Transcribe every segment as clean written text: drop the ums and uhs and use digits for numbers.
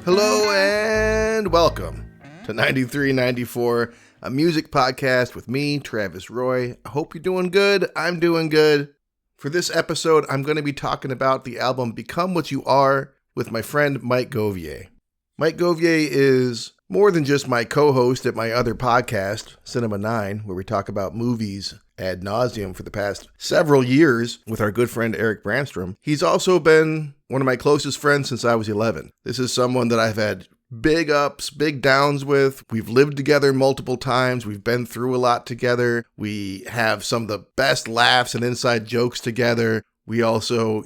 Hello and welcome to 9394, a music podcast with me, Travis Roy. I hope you're doing good. I'm doing good. For this episode, I'm going to be talking about the album Become What You Are with my friend Mike Govier. Mike Govier is more than just my co-host at my other podcast, Cinema 9, where we talk about movies ad nauseum for the past several years with our good friend Eric Brandstrom. He's also been one of my closest friends since I was 11. This is someone that I've had big ups, big downs with. We've lived together multiple times. We've been through a lot together. We have some of the best laughs and inside jokes together. We also,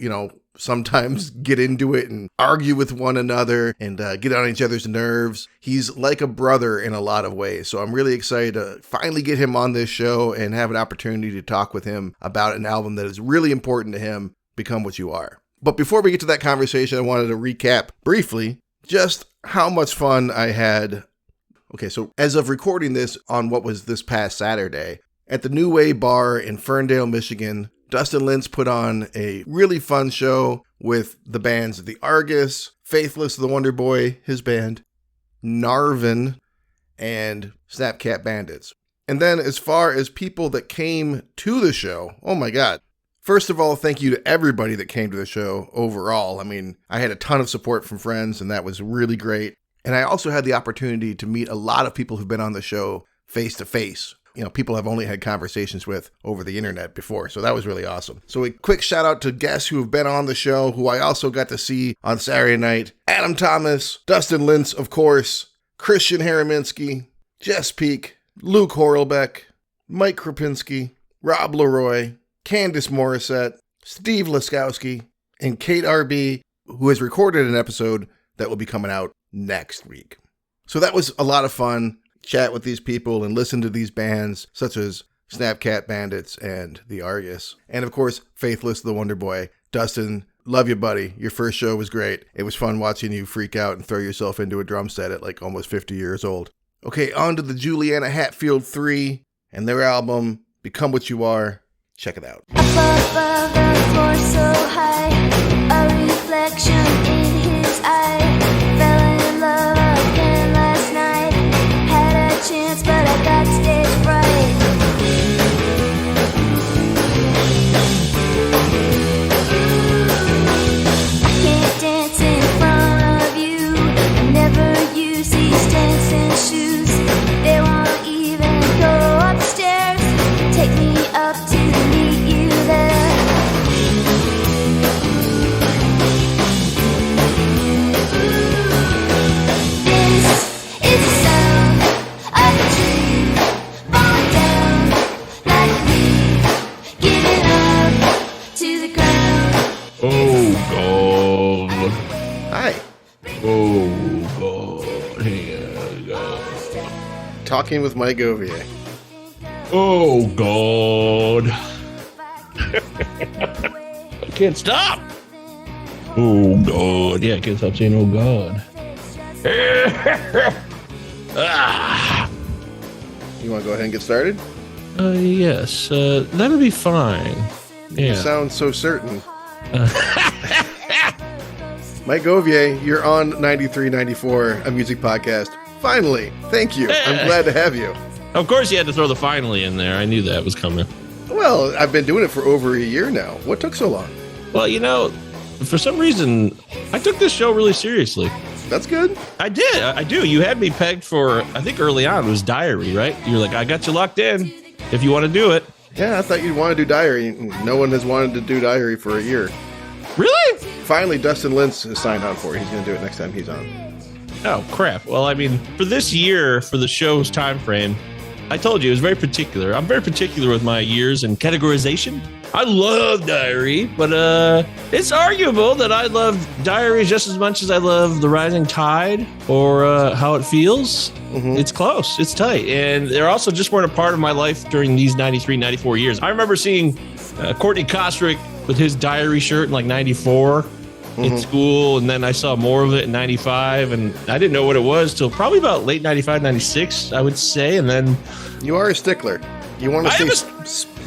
sometimes get into it and argue with one another and get on each other's nerves. He's like a brother in a lot of ways. So I'm really excited to finally get him on this show and have an opportunity to talk with him about an album that is really important to him, Become What You Are. But before we get to that conversation, I wanted to recap briefly just how much fun I had. Okay, so as of recording this on what was this past Saturday, at the New Way Bar in Ferndale, Michigan, Dustin Lintz put on a really fun show with the bands The Argus, Faithless the Wonder Boy, his band, Narvin, and Snapcat Bandits. And then as far as people that came to the show, oh my God. First of all, thank you to everybody that came to the show overall. I mean, I had a ton of support from friends, and that was really great. And I also had the opportunity to meet a lot of people who've been on the show face to face. People I've only had conversations with over the internet before. So that was really awesome. So a quick shout out to guests who have been on the show, who I also got to see on Saturday night. Adam Thomas, Dustin Lintz, of course, Christian Haraminski, Jess Peak, Luke Horlbeck, Mike Krapinski, Rob Leroy, Candace Morissette, Steve Laskowski, and Kate RB, who has recorded an episode that will be coming out next week. So that was a lot of fun. Chat with these people and listen to these bands such as Snapcat Bandits and The Argus. And of course, Faithless the Wonder Boy. Dustin, love you, buddy. Your first show was great. It was fun watching you freak out and throw yourself into a drum set at like almost 50 years old. Okay, on to the Juliana Hatfield Three and their album, Become What You Are. Check it out. Above the floor so high, a reflection in his eye. Fell in love again last night. Had a chance, but I got stage fright. I can't dance in front of you. I never use these dancing shoes. They won't even go upstairs. Take me up to meet you there. This is the sound of a tree falling down like a leaf, giving up to the ground. Oh, God. Hi. Oh, God. Here we go. Talking with Mike Govier. Oh, God. I can't stop. Oh, God. Yeah, I can't stop saying, oh, God. Ah. You want to go ahead and get started? Yes, that'll be fine. You Yeah. sound so certain. Mike Govier, you're on 9394, a music podcast. Finally. Thank you. I'm glad to have you. Of course you had to throw the finally in there. I knew that was coming. Well, I've been doing it for over a year now. What took so long? Well, for some reason, I took this show really seriously. That's good. I did. I do. You had me pegged for, I think early on, it was Diary, right? You were like, I got you locked in if you want to do it. Yeah, I thought you'd want to do Diary. No one has wanted to do Diary for a year. Really? Finally, Dustin Lintz has signed on for it. He's going to do it next time he's on. Oh, crap. Well, I mean, for this year, for the show's time frame, I told you it was very particular. I'm very particular with my years and categorization. I love Diary, but it's arguable that I love Diary just as much as I love The Rising Tide or How It Feels. Mm-hmm. It's close. It's tight. And they're also just weren't a part of my life during these 93, 94 years. I remember seeing Courtney Kostrick with his Diary shirt in like 94 in school, and then I saw more of it in 95, and I didn't know what it was till probably about late 95, 96, I would say, and then... You are a stickler. You want to say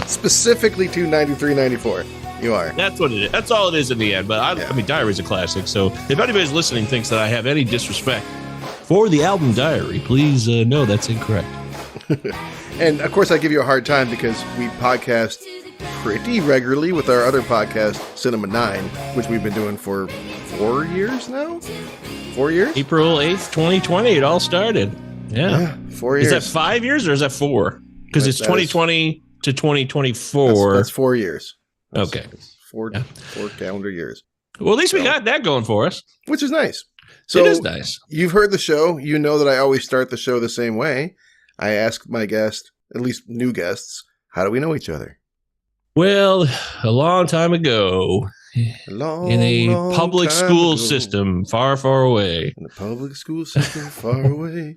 specifically to 93, 94. You are. That's what it is. That's all it is in the end. But I mean, Diary's a classic. So if anybody's listening thinks that I have any disrespect for the album Diary, please know that's incorrect. And of course, I give you a hard time because we podcast pretty regularly with our other podcast, Cinema 9, which we've been doing for 4 years now. 4 years? April 8th, 2020, it all started. Yeah. 4 years. Is that 5 years or is that 4? Because it's 2020 to 2024. That's 4 years. Okay. Four calendar years. Well, at least we got that going for us. Which is nice. So it is nice. You've heard the show. You know that I always start the show the same way. I ask my guest, at least new guests, how do we know each other? Well, a long time ago, in a public school system far, far away. In a public school system far away.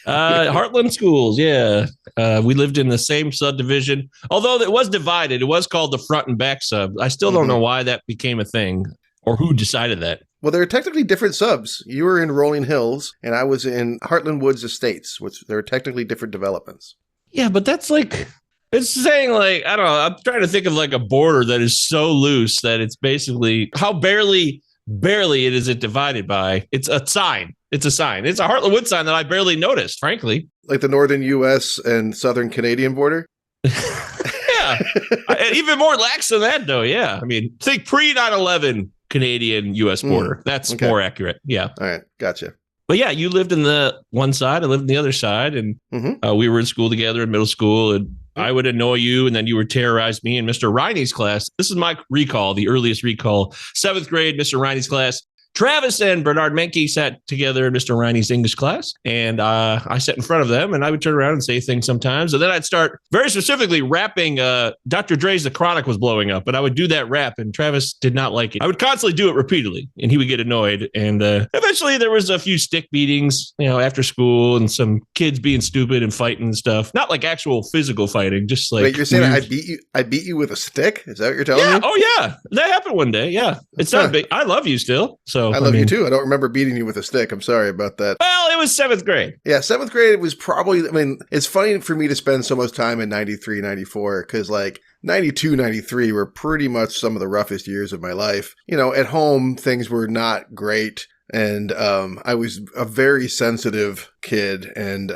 Heartland Schools, yeah. We lived in the same subdivision. Although it was divided. It was called the front and back sub. I still don't know why that became a thing or who decided that. Well, they're technically different subs. You were in Rolling Hills, and I was in Heartland Woods Estates, which there are technically different developments. Yeah, but that's like... It's saying like, I don't know, I'm trying to think of like a border that is so loose that it's basically how barely it is divided by. It's a sign. It's a sign. It's a Heartland Woods sign that I barely noticed, frankly. Like the northern U.S. and southern Canadian border? Yeah. Even more lax than that, though. Yeah. I mean, think pre 9/11 Canadian U.S. border. That's more accurate. Yeah. All right. Gotcha. But yeah, you lived in the one side. I lived in the other side. And we were in school together in middle school. And I would annoy you, and then you would terrorize me in Mr. Riney's class. This is my recall, the earliest recall. 7th grade, Mr. Riney's class. Travis and Bernard Menke sat together in Mr. Riney's English class, and I sat in front of them, and I would turn around and say things sometimes. And then I'd start very specifically rapping. Dr. Dre's The Chronic was blowing up, and I would do that rap, and Travis did not like it. I would constantly do it repeatedly, and he would get annoyed. And eventually there was a few stick beatings, after school, and some kids being stupid and fighting and stuff. Not like actual physical fighting, just like... Wait, you're saying I beat you with a stick? Is that what you're telling me? Oh, yeah. That happened one day, yeah. It's not big. I love you still, so... I love you too. I don't remember beating you with a stick. I'm sorry about that. Well, it was 7th grade. Yeah, 7th grade was probably, it's funny for me to spend so much time in 93, 94, because 92, 93 were pretty much some of the roughest years of my life. At home, things were not great. And I was a very sensitive kid and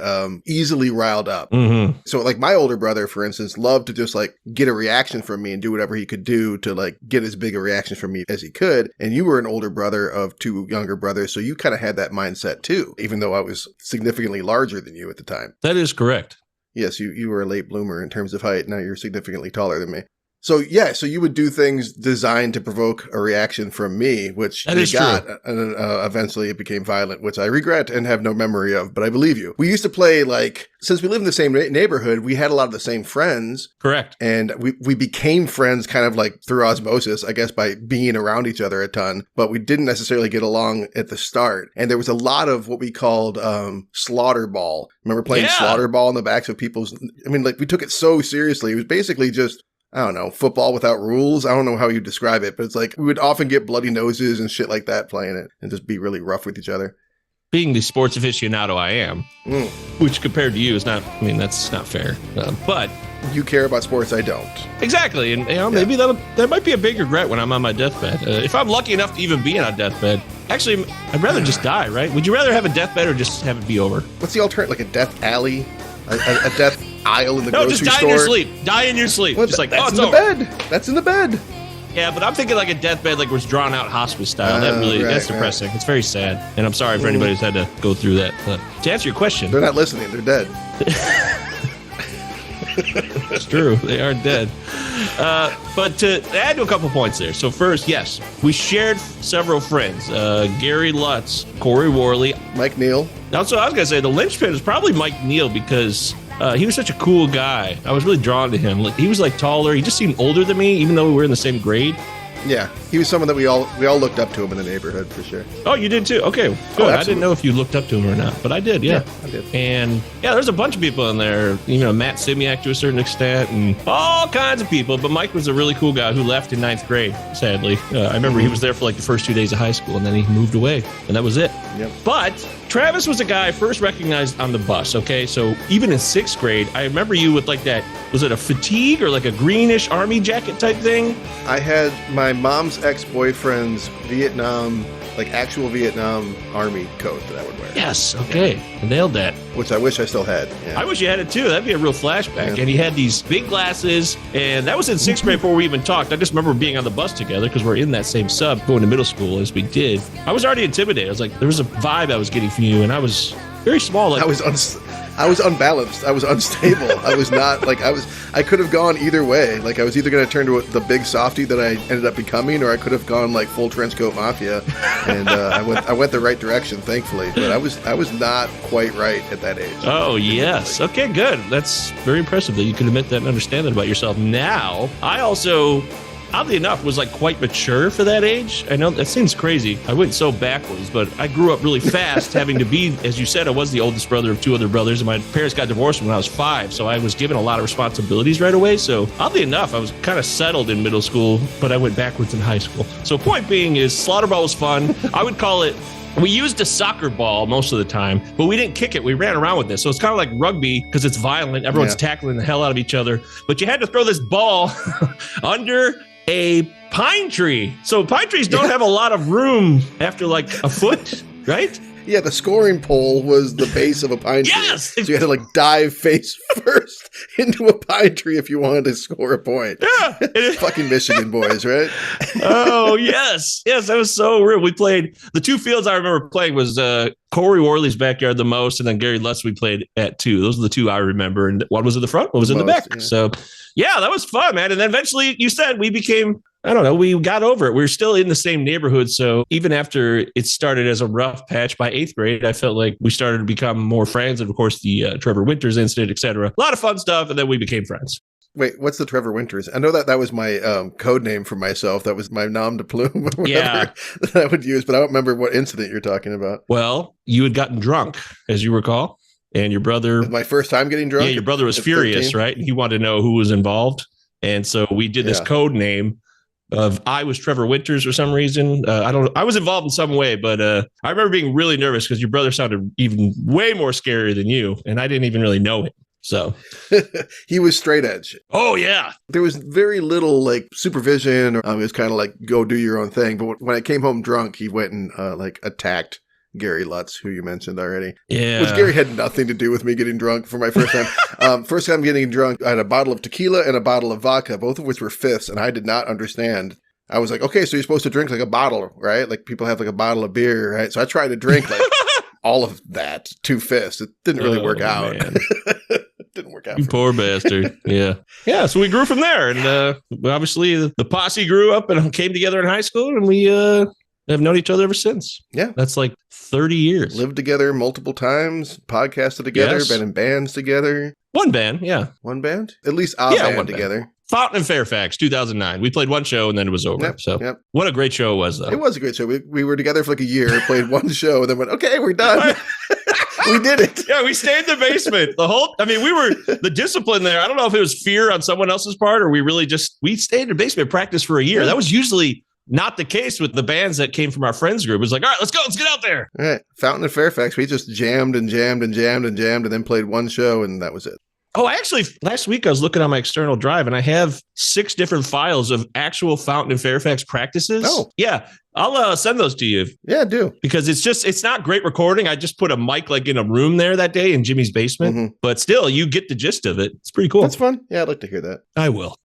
easily riled up. Mm-hmm. So my older brother, for instance, loved to just get a reaction from me and do whatever he could do to get as big a reaction from me as he could. And you were an older brother of 2 younger brothers. So you kind of had that mindset too, even though I was significantly larger than you at the time. That is correct. Yes, you were a late bloomer in terms of height. Now you're significantly taller than me. So, yeah, so you would do things designed to provoke a reaction from me, which you got. True. And eventually it became violent, which I regret and have no memory of, but I believe you. We used to play, since we lived in the same neighborhood, we had a lot of the same friends. Correct. And we became friends kind of through osmosis, I guess, by being around each other a ton, but we didn't necessarily get along at the start. And there was a lot of what we called slaughter ball. Remember playing slaughter ball in the backs of people's... we took it so seriously. It was basically just... I don't know, football without rules. I don't know how you describe it, but it's we would often get bloody noses and shit like that playing it and just be really rough with each other. Being the sports aficionado I am, which compared to you is not, that's not fair. But you care about sports, I don't. Exactly. And maybe that might be a big regret when I'm on my deathbed. If I'm lucky enough to even be on a deathbed, actually, I'd rather just die, right? Would you rather have a deathbed or just have it be over? What's the alternative? A death alley? A death aisle in the grocery store? No, just die in your sleep. Die in your sleep. Well, just that's in the bed. That's in the bed. Yeah, but I'm thinking a deathbed, was drawn out hospice style. That's depressing. Right. It's very sad. And I'm sorry for anybody who's had to go through that. To answer your question. They're not listening. They're dead. It's true. They are dead. But to add to a couple points there. So first, yes, we shared several friends. Gary Lutz, Corey Worley. Mike Neal. Also, I was going to say the linchpin is probably Mike Neal because he was such a cool guy. I was really drawn to him. He was taller. He just seemed older than me, even though we were in the same grade. Yeah, he was someone that we all looked up to him in the neighborhood for sure. Oh, you did too? Okay, good. I didn't know if you looked up to him or not, but I did, yeah. I did. And yeah, there's a bunch of people in there, Matt Simiak to a certain extent and all kinds of people, but Mike was a really cool guy who left in 9th grade, sadly. I remember he was there for the first 2 days of high school and then he moved away and that was it. Yep. But Travis was a guy I first recognized on the bus, okay? So even in 6th grade, I remember you with like that, was it a fatigue or like a greenish army jacket type thing? I had my mom's ex-boyfriend's Vietnam, like actual Vietnam Army coat that I would wear. Yes, okay. I nailed that. Which I wish I still had. Yeah. I wish you had it too. That'd be a real flashback. Yeah. And he had these big glasses, and that was in 6th grade before we even talked. I just remember being on the bus together because we're in that same sub going to middle school as we did. I was already intimidated. I was like, there was a vibe I was getting from you, and I was very small. Like, I was unbalanced. I was unstable. I was not like I could have gone either way. Like I was either going to turn to the big softie that I ended up becoming, or I could have gone like full trench coat mafia. And I went the right direction, thankfully. But I was not quite right at that age. Oh yes. Okay, good. That's very impressive that you can admit that and understand that about yourself. Now, I also, oddly enough, was like quite mature for that age. I know that seems crazy. I went so backwards, but I grew up really fast having to be, as you said, I was the oldest brother of 2 other brothers, and my parents got divorced when I was 5, so I was given a lot of responsibilities right away. So oddly enough, I was kind of settled in middle school, but I went backwards in high school. So point being is slaughter ball was fun. I would call it, we used a soccer ball most of the time, but we didn't kick it. We ran around with this. So it's kind of like rugby because it's violent. Everyone's tackling the hell out of each other, but you had to throw this ball under a pine tree. So pine trees don't have a lot of room after like a foot, right? Yeah, the scoring pole was the base of a pine tree. Yes! So you had to like dive face first into a pine tree if you wanted to score a point. Yeah. Fucking Michigan boys, right? Oh, yes. Yes, that was so real. We played, the 2 fields I remember playing was Corey Worley's backyard the most, and then Gary Lutz we played at 2. Those are the 2 I remember. And one was in the front, one was in the back. Yeah. So, yeah, that was fun, man. And then eventually, you said we became, I don't know, we got over it. We were still in the same neighborhood. So even after it started as a rough patch by 8th grade, I felt like we started to become more friends. And of course, the Trevor Winters incident, et cetera. A lot of fun stuff. And then we became friends. Wait, what's the Trevor Winters? I know that was my code name for myself. That was my nom de plume or whatever that I would use, but I don't remember what incident you're talking about. Well, you had gotten drunk, as you recall, and your brother... My first time getting drunk? Yeah, your brother was furious, 13? Right? And he wanted to know who was involved. And so we did this code name of I was Trevor Winters for some reason. I was involved in some way, but I remember being really nervous because your brother sounded even way more scary than you, and I didn't even really know him. So he was straight edge. Oh, yeah. There was very little like supervision. Or, it was kind of like go do your own thing. But when I came home drunk, he went and like attacked Gary Lutz, who you mentioned already. Yeah. Which Gary had nothing to do with me getting drunk for my first time. First time getting drunk, I had a bottle of tequila and a bottle of vodka, both of which were fifths, and I did not understand. I was like, okay, so you're supposed to drink like a bottle, right? Like people have like a bottle of beer, right? So I tried to drink like all of that, 2 fifths. It didn't really work out. It didn't work out. You poor bastard. Yeah. Yeah. So we grew from there. And obviously the posse grew up and came together in high school, and we have known each other ever since. Yeah. That's like 30 years. Lived together multiple times, podcasted together, been in bands together. One band, yeah. One band? At least a band together. Fountain and Fairfax, 2009. We played one show and then it was over. What a great show it was, though. It was a great show. We were together for like a year, played one show, and then went, okay, we're done. We did it. Yeah, we stayed in the basement. We were the discipline there. I don't know if it was fear on someone else's part or we stayed in the basement, practiced for a year. That was usually not the case with the bands that came from our friends group. It was like, all right, let's go. Let's get out there. All right. Fountain and Fairfax. We just jammed and jammed and jammed and jammed and then played one show, and that was it. Oh, actually, last week I was looking on my external drive and I have 6 different files of actual Fountain and Fairfax practices. Oh, yeah. I'll send those to you. Yeah, do. Because it's not great recording. I just put a mic like in a room there that day in Jimmy's basement, but still you get the gist of it. It's pretty cool. That's fun. Yeah, I'd like to hear that. I will.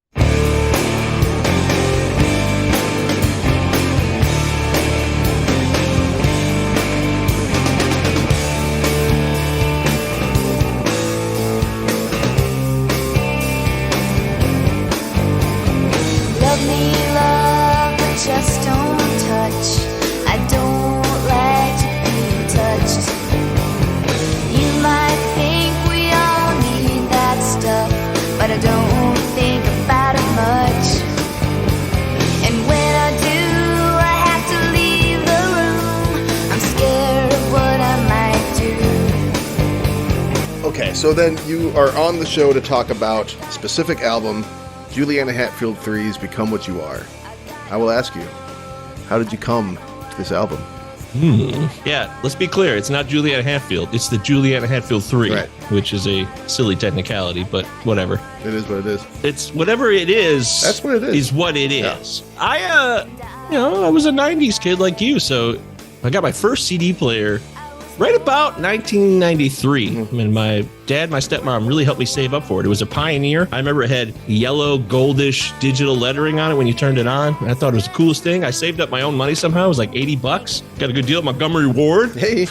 Just don't touch. I don't like to be touched. You might think we all need that stuff, but I don't think about it much. And when I do, I have to leave the room. I'm scared of what I might do. Okay, so then you are on the show to talk about a specific album, Juliana Hatfield Three's Become What You Are. I will ask you, how did you come to this album? Yeah, let's be clear. It's not Juliana Hatfield. It's the Juliana Hatfield 3, Right. which is a silly technicality, but whatever. It is what it is. It's whatever it is. That's what it is. Is what it is. I was a 90s kid like you, so I got my first CD player right about 1993. And my dad, my stepmom really helped me save up for it. It was a Pioneer. I remember it had yellow, goldish digital lettering on it when you turned it on. I thought it was the coolest thing. I saved up my own money somehow. It was like $80. Got a good deal at Montgomery Ward. Hey.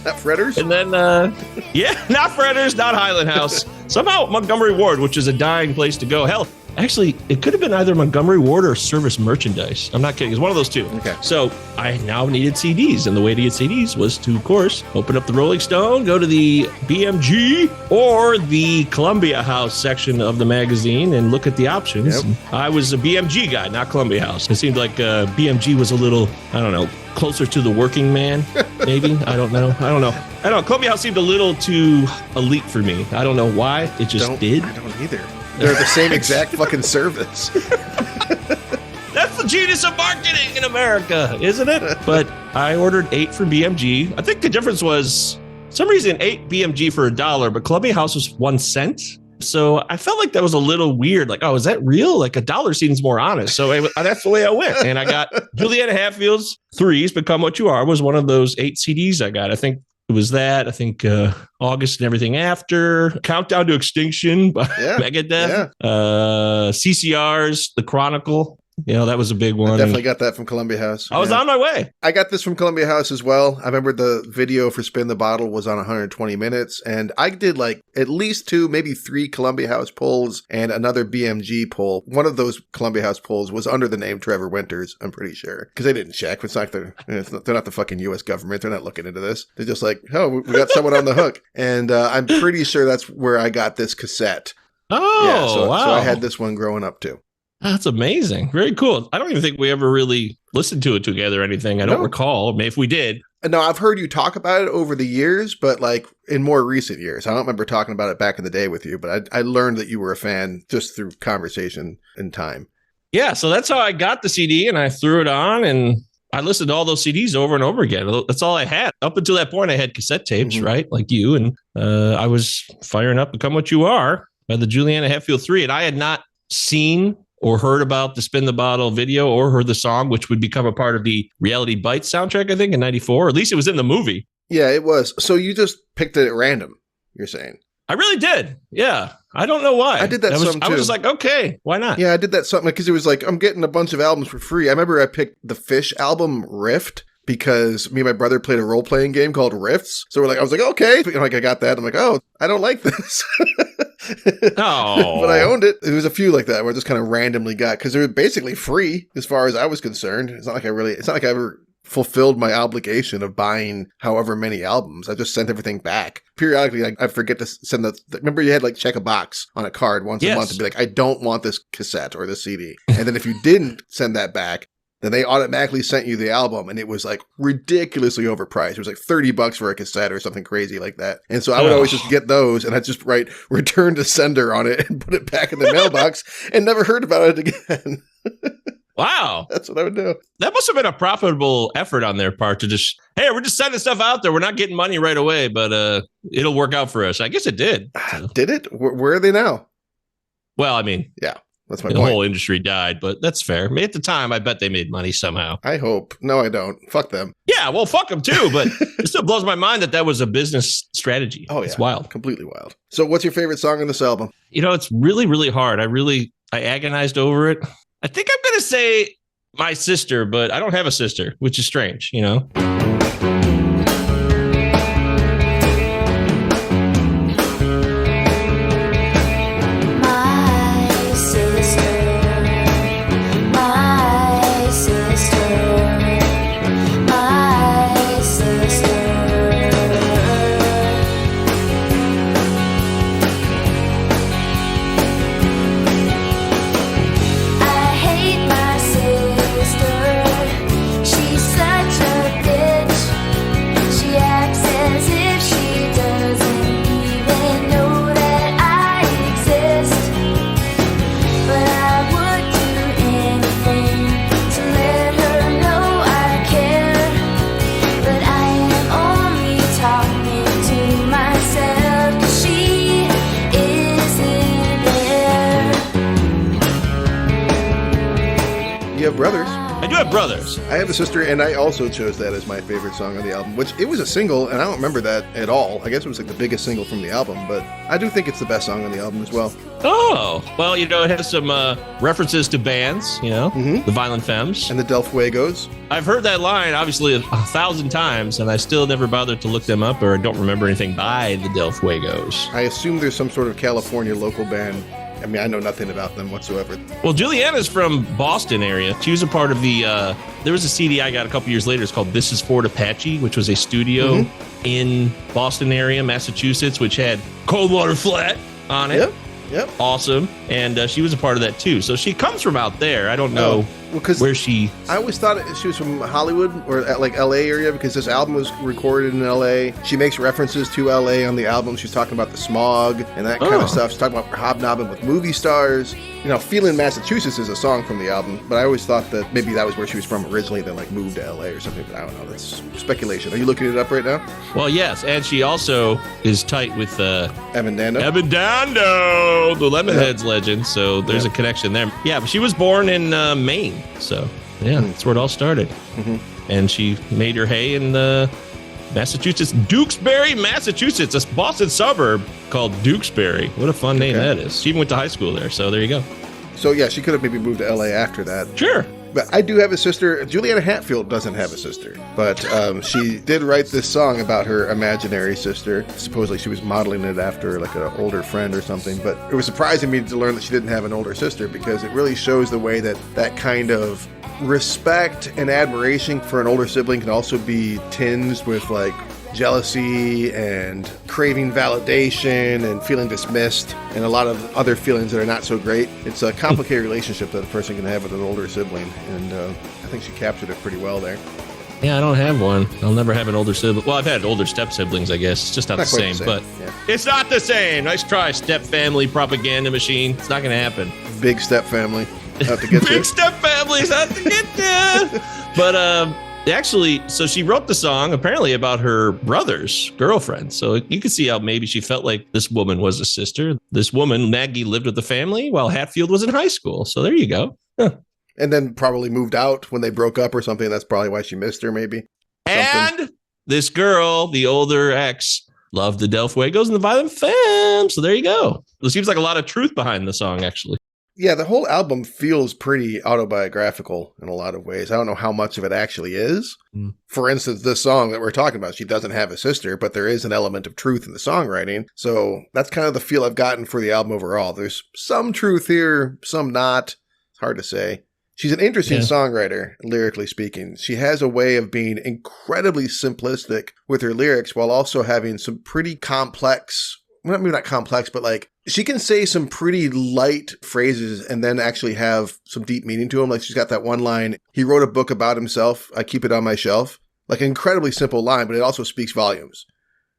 Not Fredders? And then, not Fredders, not Highland House. Somehow Montgomery Ward, which is a dying place to go. Hell, actually, it could have been either Montgomery Ward or Service Merchandise. I'm not kidding. It's one of those two. Okay. So I now needed CDs. And the way to get CDs was to, of course, open up the Rolling Stone, go to the BMG or the Columbia House section of the magazine and look at the options. Yep. I was a BMG guy, not Columbia House. It seemed like BMG was a little, I don't know, closer to the working man, maybe. I don't know. Columbia House seemed a little too elite for me. I don't know why. It just did. I don't either. They're the same exact fucking service. That's the genius of marketing in America, isn't it? But I ordered 8 for BMG. I think the difference was, for some reason, 8 BMG for $1, but Columbia House was 1 cent. So I felt like that was a little weird. Like, oh, is that real? Like $1 seems more honest. So that's the way I went. And I got Juliana Hatfield's Threes, Become What You Are, was one of those 8 CDs I got. I think it was that. I think August and Everything After, Countdown to Extinction by Megadeth, CCR's The Chronicle. That was a big one. I definitely got that from Columbia House. I was on my way. I got this from Columbia House as well. I remember the video for Spin the Bottle was on 120 minutes, and I did like at least 2, maybe 3 Columbia House polls and another BMG poll. One of those Columbia House polls was under the name Trevor Winters, I'm pretty sure, because they didn't check. It's like they're not the fucking U.S. government. They're not looking into this. They're just like, oh, we got someone on the hook. And I'm pretty sure that's where I got this cassette. Oh, yeah, wow. So I had this one growing up too. That's amazing. Very cool. I don't even think we ever really listened to it together or anything. I don't recall. Maybe if we did. No, I've heard you talk about it over the years, but like in more recent years. I don't remember talking about it back in the day with you, but I learned that you were a fan just through conversation and time. Yeah, so that's how I got the CD, and I threw it on, and I listened to all those CDs over and over again. That's all I had. Up until that point, I had cassette tapes, right? Like you, and I was firing up Become What You Are by the Juliana Hatfield 3, and I had not seen or heard about the Spin the Bottle video or heard the song, which would become a part of the Reality Bites soundtrack, I think, in 94. Or at least it was in the movie. Yeah, it was. So you just picked it at random, you're saying? I really did. Yeah. I don't know why. I did that some too. I was like, okay, why not? Yeah, I did that something because it was like, I'm getting a bunch of albums for free. I remember I picked the Fish album Rift because me and my brother played a role-playing game called Rifts. So I was like, okay. Like I got that. I'm like, oh, I don't like this. Oh. But I owned it. There was a few like that where I just kind of randomly got, because they were basically free as far as I was concerned. It's not like I ever fulfilled my obligation of buying however many albums. I just sent everything back. Periodically, I forget to send remember you had like check a box on a card once a month to be like, I don't want this cassette or this CD. And then if you didn't send that back, then they automatically sent you the album, and it was like ridiculously overpriced. It was like $30 for a cassette or something crazy like that. And so I would always just get those, and I'd just write return to sender on it and put it back in the mailbox and never heard about it again. Wow. That's what I would do. That must have been a profitable effort on their part to just, hey, we're just sending stuff out there. We're not getting money right away, but it'll work out for us. I guess it did. So. Did it? Where are they now? Well, I mean, yeah. That's my point. point. The whole industry died, but that's fair. I mean, at the time, I bet they made money somehow. I hope. No, I don't. Fuck them. Yeah, well, fuck them too, but it still blows my mind that was a business strategy. Oh, yeah. It's wild. Completely wild. So what's your favorite song on this album? It's really, really hard. I agonized over it. I think I'm going to say My Sister, but I don't have a sister, which is strange, I hate my sister. She's such a bitch. have brothers. I have a sister, and I also chose that as my favorite song on the album, which it was a single, and I don't remember that at all. I guess it was like the biggest single from the album, but I do think it's the best song on the album as well. Oh, well, it has some references to bands, the Violent Femmes. And the Del Fuegos. I've heard that line, obviously, 1,000 times, and I still never bothered to look them up, or don't remember anything by the Del Fuegos. I assume there's some sort of California local band. I mean, I know nothing about them whatsoever. Well, Juliana's from Boston area. She was a part of the, there was a CD I got a couple years later. It's called This Is Fort Apache, which was a studio in Boston area, Massachusetts, which had Coldwater Flat on it. Yep. Awesome. And she was a part of that too. So she comes from out there. I don't know where she... I always thought she was from Hollywood or at like LA area because this album was recorded in LA. She makes references to LA on the album. She's talking about the smog and that kind of stuff. She's talking about hobnobbing with movie stars. Feeling Massachusetts is a song from the album, but I always thought that maybe that was where she was from originally, then like moved to LA or something, but I don't know. That's speculation. Are you looking it up right now? Well, yes, and she also is tight with Evan Dando. Evan Dando, the Lemonheads legend, so there's a connection there. Yeah, but she was born in Maine, so that's where it all started. And she made her hay in Massachusetts, Dukesbury, Massachusetts, a Boston suburb called Dukesbury. What a fun name that is. She even went to high school there, so there you go. So yeah, she could have maybe moved to LA after that. Sure. But I do have a sister. Juliana Hatfield doesn't have a sister, but she did write this song about her imaginary sister. Supposedly she was modeling it after like an older friend or something, but it was surprising me to learn that she didn't have an older sister because it really shows the way that kind of respect and admiration for an older sibling can also be tinged with like jealousy and craving validation and feeling dismissed and a lot of other feelings that are not so great. It's a complicated relationship that a person can have with an older sibling, and I think she captured it pretty well there. Yeah, I don't have one. I'll never have an older sibling. Well, I've had older step siblings, I guess. It's just not the same. But it's not the same. Nice try, step family propaganda machine. It's not going to happen. Big step family. Have to get Big step families have to get there. But actually, so she wrote the song apparently about her brother's girlfriend. So you can see how maybe she felt like this woman was a sister. This woman, Maggie, lived with the family while Hatfield was in high school. So there you go. Huh. And then probably moved out when they broke up or something. That's probably why she missed her, maybe. And this girl, the older ex, loved the Del Fuegos and the Violent Femmes. So there you go. There seems like a lot of truth behind the song, actually. Yeah, the whole album feels pretty autobiographical in a lot of ways. I don't know how much of it actually is. For instance, this song that we're talking about, she doesn't have a sister, but there is an element of truth in the songwriting. So that's kind of the feel I've gotten for the album overall. There's some truth here, some not. It's hard to say. She's an interesting songwriter, lyrically speaking. She has a way of being incredibly simplistic with her lyrics while also having some pretty complex, well, maybe not complex, but like she can say some pretty light phrases and then actually have some deep meaning to them. Like she's got that one line, he wrote a book about himself, I keep it on my shelf. Like an incredibly simple line, but it also speaks volumes,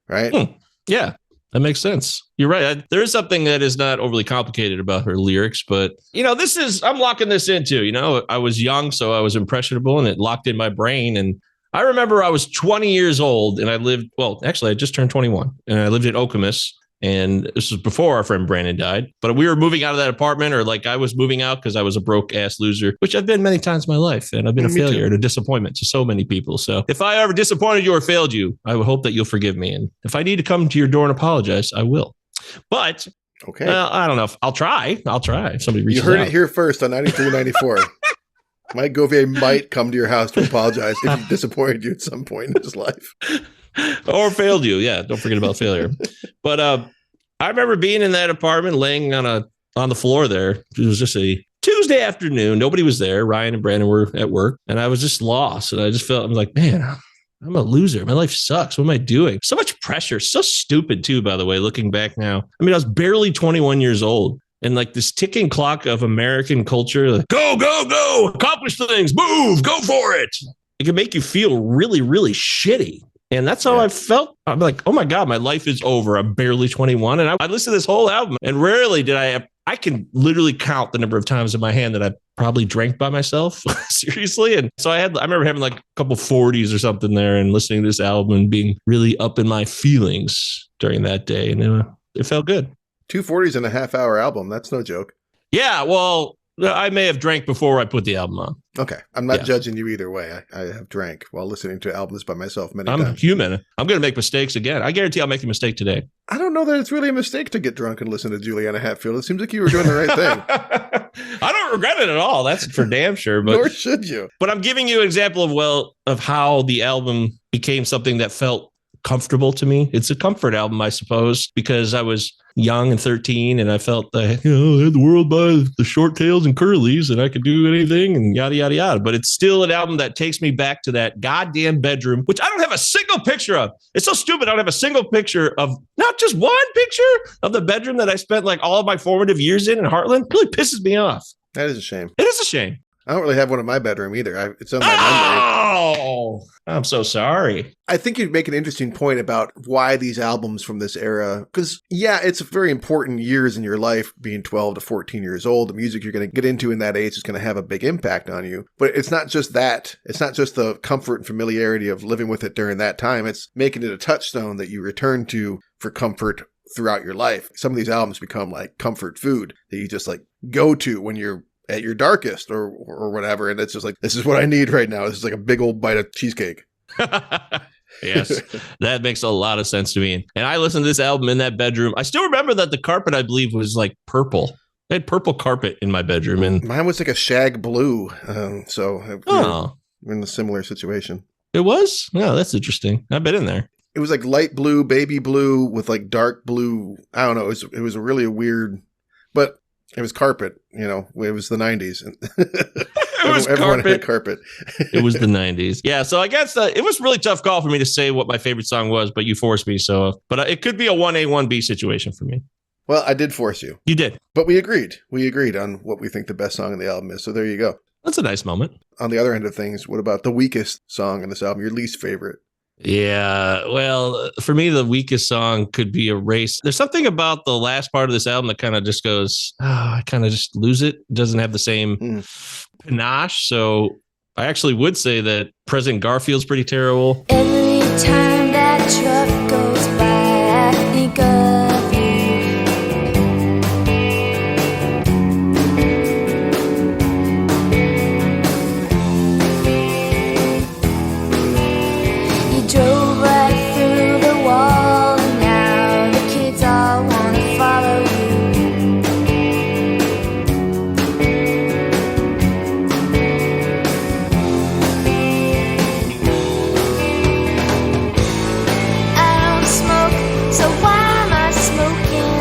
right? Yeah. That makes sense. You're right. There is something that is not overly complicated about her lyrics, but I'm locking this in too. I was young, so I was impressionable and it locked in my brain. And I remember I was 20 years old and I just turned 21 and I lived in Okemos. And this was before our friend Brandon died, but we were moving out of that apartment, or like I was moving out because I was a broke ass loser, which I've been many times in my life. And I've been a failure and a disappointment to so many people. So if I ever disappointed you or failed you, I would hope that you'll forgive me. And if I need to come to your door and apologize, I will. But I don't know. I'll try. If somebody reaches out. You heard it here first on 93.94. Mike Govier might come to your house to apologize if he disappointed you at some point in his life. Or failed you. Yeah. Don't forget about failure. But I remember being in that apartment laying on the floor there. It was just a Tuesday afternoon. Nobody was there. Ryan and Brandon were at work and I was just lost. And I just felt, I'm like, man, I'm a loser. My life sucks. What am I doing? So much pressure. So stupid too, by the way, looking back now. I mean, I was barely 21 years old. And like this ticking clock of American culture, like, go, accomplish things, move, go for it. It can make you feel really, really shitty. And that's how I felt. I'm like, oh my God, my life is over. I'm barely 21. And I listened to this whole album and rarely did I can literally count the number of times in my hand that I probably drank by myself. Seriously. And so I remember having like a couple 40s or something there and listening to this album and being really up in my feelings during that day. And it felt good. 2 40s and a half hour album. That's no joke. Yeah. Well, I may have drank before I put the album on. Okay. I'm not judging you either way. I have drank while listening to albums by myself many times. I'm human. I'm going to make mistakes again. I guarantee I'll make a mistake today. I don't know that it's really a mistake to get drunk and listen to Juliana Hatfield. It seems like you were doing the right thing. I don't regret it at all. That's for damn sure. But, nor should you. But I'm giving you an example of how the album became something that felt comfortable to me. It's a comfort album, I suppose, because I was young and 13 and I felt that, I had the world by the short tails and curlies and I could do anything and yada, yada, yada. But it's still an album that takes me back to that goddamn bedroom, which I don't have a single picture of. It's so stupid. I don't have a single picture of, not just one picture of the bedroom that I spent like all of my formative years in Heartland. It really pisses me off. That is a shame. It is a shame. I don't really have one in my bedroom either. It's on my memory. Oh, I'm so sorry. I think you make an interesting point about why these albums from this era, because it's very important years in your life, being 12 to 14 years old. The music you're going to get into in that age is going to have a big impact on you. But it's not just that. It's not just the comfort and familiarity of living with it during that time. It's making it a touchstone that you return to for comfort throughout your life. Some of these albums become like comfort food that you just like go to when you're at your darkest or whatever. And it's just like, this is what I need right now. This is like a big old bite of cheesecake. Yes, that makes a lot of sense to me. And I listened to this album in that bedroom. I still remember that the carpet, I believe, was like purple. I had purple carpet in my bedroom. And mine was like a shag blue. We're in a similar situation. It was? No, that's interesting. I've been in there. It was like light blue, baby blue with like dark blue. I don't know. It was a really weird, but it was carpet, it was the 90s. Everyone had carpet. It was the 90s. Yeah, so I guess it was a really tough call for me to say what my favorite song was, but you forced me. But it could be a 1A, 1B situation for me. Well, I did force you. You did. But we agreed. We agreed on what we think the best song in the album is. So there you go. That's a nice moment. On the other end of things, what about the weakest song in this album, your least favorite? Yeah, well, for me, the weakest song could be Erase. There's something about the last part of this album that kind of just goes, I kind of just lose it. It doesn't have the same panache. So I actually would say that President Garfield's pretty terrible. Every time that truck goes by, I think of you. You drove right through the wall, and now the kids all want to follow so why am I smoking?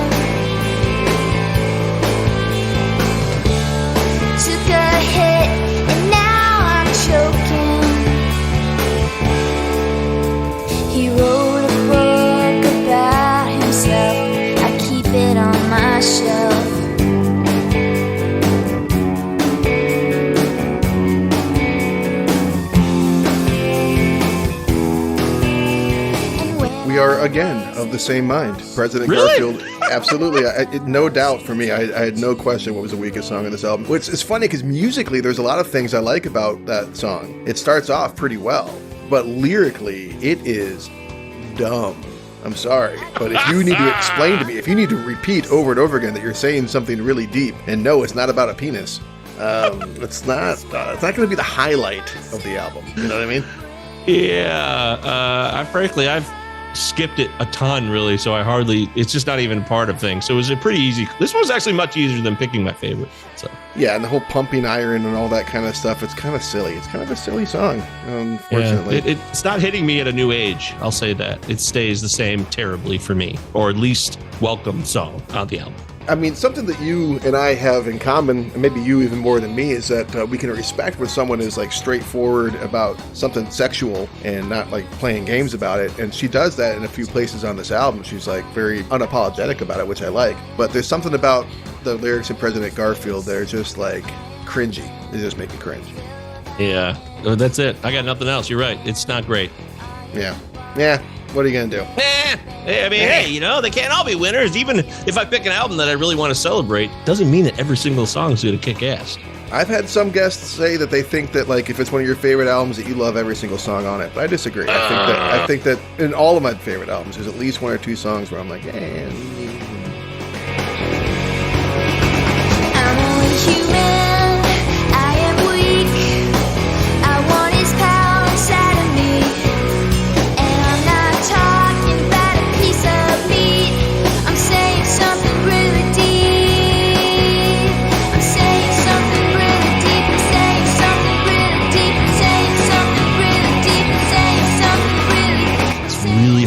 Took a hit and now I'm choking. He wrote a book about himself. I keep it on my shelf. We are again of the same mind. President Garfield, absolutely. No doubt for me. I had no question what was the weakest song in this album. Which is funny because musically, there's a lot of things I like about that song. It starts off pretty well, but lyrically, it is dumb. I'm sorry, but if you need to explain to me, if you need to repeat over and over again that you're saying something really deep, and no, it's not about a penis. It's not going to be the highlight of the album. You know what I mean? Yeah. I've skipped it a ton, really, so it's just not even part of things. So it was a pretty easy. This was actually much easier than picking my favorite. So yeah, and the whole pumping iron and all that kind of stuff, it's kind of silly. It's kind of a silly song, unfortunately. Yeah, it's not hitting me at a new age, I'll say that. It stays the same terribly for me, or at least welcome song on the album. I mean, something that you and I have in common, and maybe you even more than me, is that we can respect when someone is like straightforward about something sexual and not like playing games about it. And she does that in a few places on this album. She's like very unapologetic about it, which I like. But there's something about the lyrics in President Garfield that are just like cringy. They just make me cringe. Yeah, that's it. I got nothing else. You're right. It's not great. Yeah. What are you going to do? Hey, they can't all be winners. Even if I pick an album that I really want to celebrate, doesn't mean that every single song is going to kick ass. I've had some guests say that they think that, like, if it's one of your favorite albums, that you love every single song on it. But I disagree. I think that in all of my favorite albums, there's at least one or two songs where I'm like, I'm only human.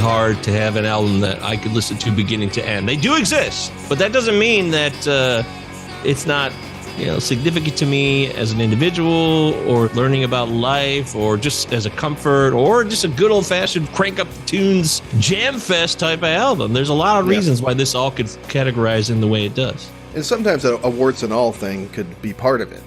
hard to have an album that I could listen to beginning to end. They do exist, but that doesn't mean that it's not, significant to me as an individual, or learning about life, or just as a comfort, or just a good old-fashioned crank up the tunes jam fest type of album. There's a lot of reasons why this all could categorize in the way it does. And sometimes a warts and all thing could be part of it.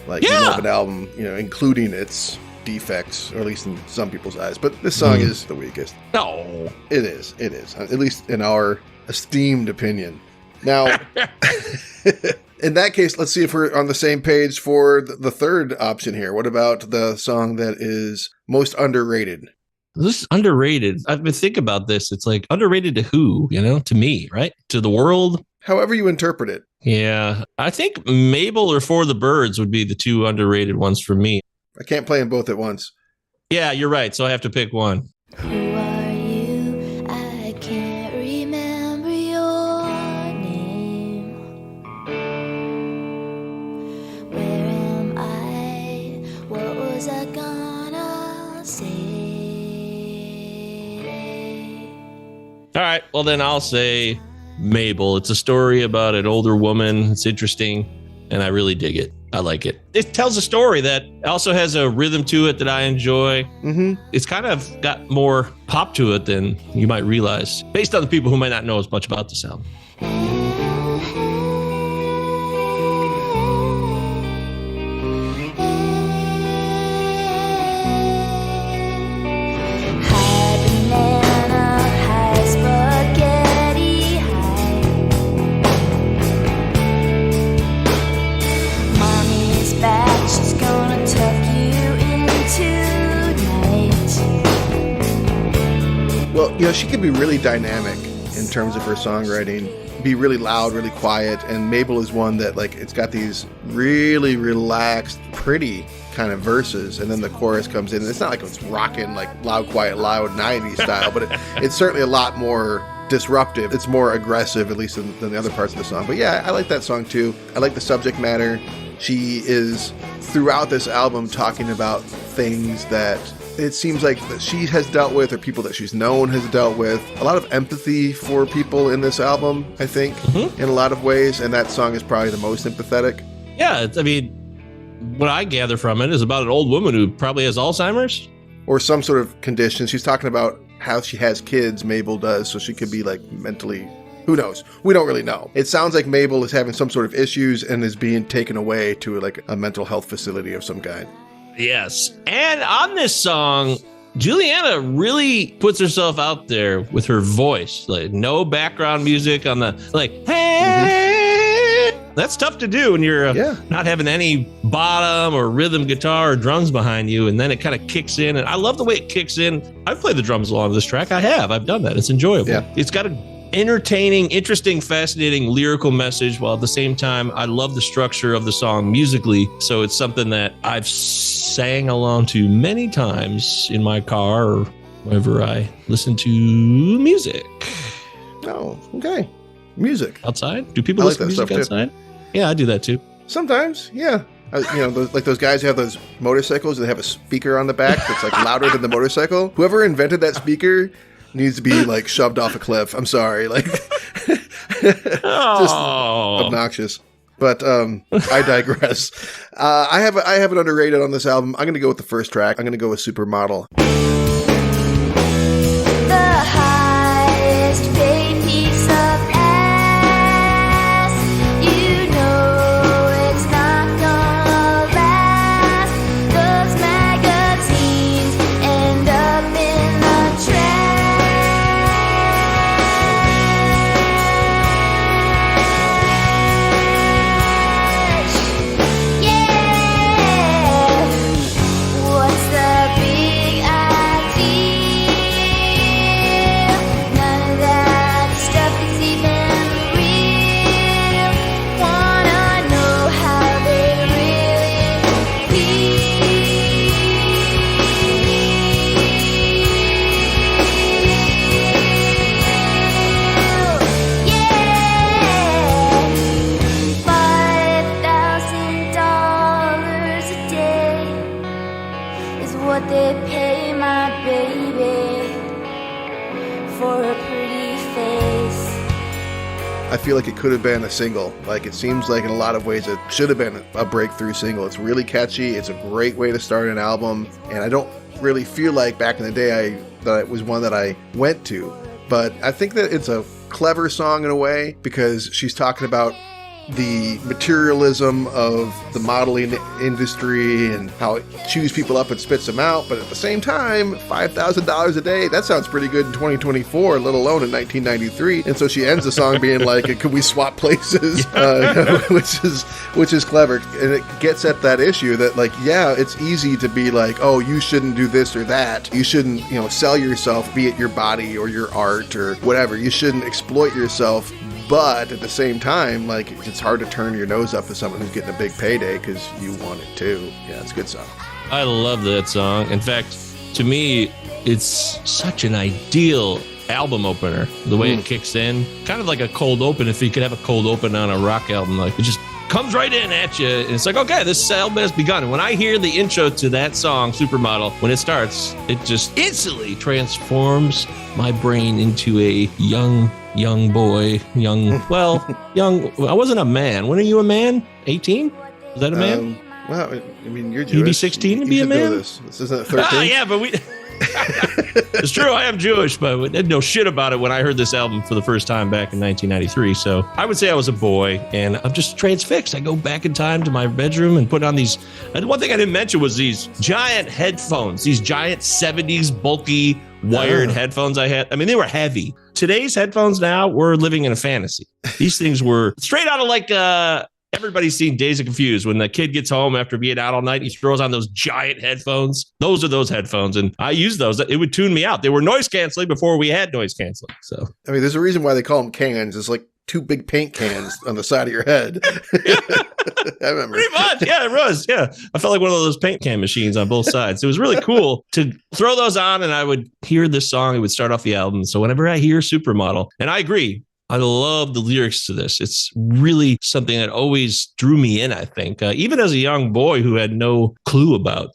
Like, you love an album, including its defects, or at least in some people's eyes. But this song is the weakest. No. It is. At least in our esteemed opinion. Now, in that case, let's see if we're on the same page for the third option here. What about the song that is most underrated? This is underrated. I've been thinking about this. It's like, underrated to who? To me, right? To the world? However you interpret it. Yeah. I think Mabel or For the Birds would be the two underrated ones for me. I can't play them both at once. Yeah, you're right. So I have to pick one. Who are you? I can't remember your name. Where am I? What was I gonna say? All right. Well, then I'll say Mabel. It's a story about an older woman. It's interesting, and I really dig it. I like it. It tells a story that also has a rhythm to it that I enjoy. Mm-hmm. It's kind of got more pop to it than you might realize, based on the people who might not know as much about this album. Well, she could be really dynamic in terms of her songwriting, be really loud, really quiet, and Mabel is one that, like, it's got these really relaxed, pretty kind of verses, and then the chorus comes in, and it's not like it's rocking, like, loud, quiet, loud, 90s style, but it's certainly a lot more disruptive. It's more aggressive, at least than the other parts of the song. But yeah, I like that song too. I like the subject matter. She is, throughout this album, talking about things that it seems like that she has dealt with, or people that she's known has dealt with. A lot of empathy for people in this album, I think, in a lot of ways, and that song is probably the most empathetic. Yeah, what I gather from it is about an old woman who probably has Alzheimer's. Or some sort of condition. She's talking about how she has kids, Mabel does, so she could be, like, mentally... Who knows? We don't really know. It sounds like Mabel is having some sort of issues and is being taken away to, like, a mental health facility of some kind. Yes. And on this song, Juliana really puts herself out there with her voice. Like, no background music on the, like, hey. Mm-hmm. That's tough to do when you're not having any bottom or rhythm guitar or drums behind you. And then it kind of kicks in. And I love the way it kicks in. I've played the drums along this track. I've done that. It's enjoyable. Yeah. It's got a entertaining, interesting, fascinating lyrical message, while at the same time I love the structure of the song musically. So it's something that I've sang along to many times in my car or wherever I listen to music. Oh, okay. Music outside? Do people listen to music outside? Too. Yeah, I do that too. Sometimes, yeah. Those guys who have those motorcycles that have a speaker on the back that's like louder than the motorcycle. Whoever invented that speaker needs to be, like, shoved off a cliff. I'm sorry. Like, just obnoxious. But I digress. I have it underrated on this album. I'm going to go with the first track. I'm going to go with Supermodel. The highest paid piece of ass. You know it's not gonna last. Those magazines end up in the trash. Yeah. What's the big idea? for a pretty face. I feel like it could have been a single. Like, it seems like in a lot of ways it should have been a breakthrough single. It's really catchy. It's a great way to start an album. And I don't really feel like back in the day that it was one that I went to. But I think that it's a clever song in a way because she's talking about the materialism of the modeling industry and how it chews people up and spits them out. But at the same time, $5,000 a day, that sounds pretty good in 2024, let alone in 1993. And so she ends the song being like, could we swap places? Which is clever. And it gets at that issue that, like, yeah, it's easy to be like, oh, you shouldn't do this or that. You shouldn't, sell yourself, be it your body or your art or whatever. You shouldn't exploit yourself. But at the same time, like, it's hard to turn your nose up at someone who's getting a big payday because you want it too. Yeah, it's a good song. I love that song. In fact, to me, it's such an ideal album opener. The way it kicks in, kind of like a cold open. If you could have a cold open on a rock album, like, it just comes right in at you. And it's like, okay, this album has begun. And when I hear the intro to that song, Supermodel, when it starts, it just instantly transforms my brain into a young boy, I wasn't a man. When are you a man? 18? Is that a man? Well, I mean, you're Jewish. You'd be 16 to be a man? This isn't 13. Yeah, but it's true, I am Jewish, but I didn't know shit about it when I heard this album for the first time back in 1993. So I would say I was a boy, and I'm just transfixed. I go back in time to my bedroom and put on these. And one thing I didn't mention was these giant headphones, these giant 70s bulky wired headphones I had. I mean, they were heavy. Today's headphones now, we're living in a fantasy. These things were straight out of like everybody's seen Days of Confused. When the kid gets home after being out all night, he throws on those giant headphones. Those are those headphones. And I used those. It would tune me out. They were noise canceling before we had noise canceling. So, I mean, there's a reason why they call them cans. It's like two big paint cans on the side of your head. I remember. Pretty much. Yeah, it was. Yeah. I felt like one of those paint can machines on both sides. It was really cool to throw those on, and I would hear this song. It would start off the album. So whenever I hear Supermodel, and I agree, I love the lyrics to this. It's really something that always drew me in, I think. Even as a young boy who had no clue about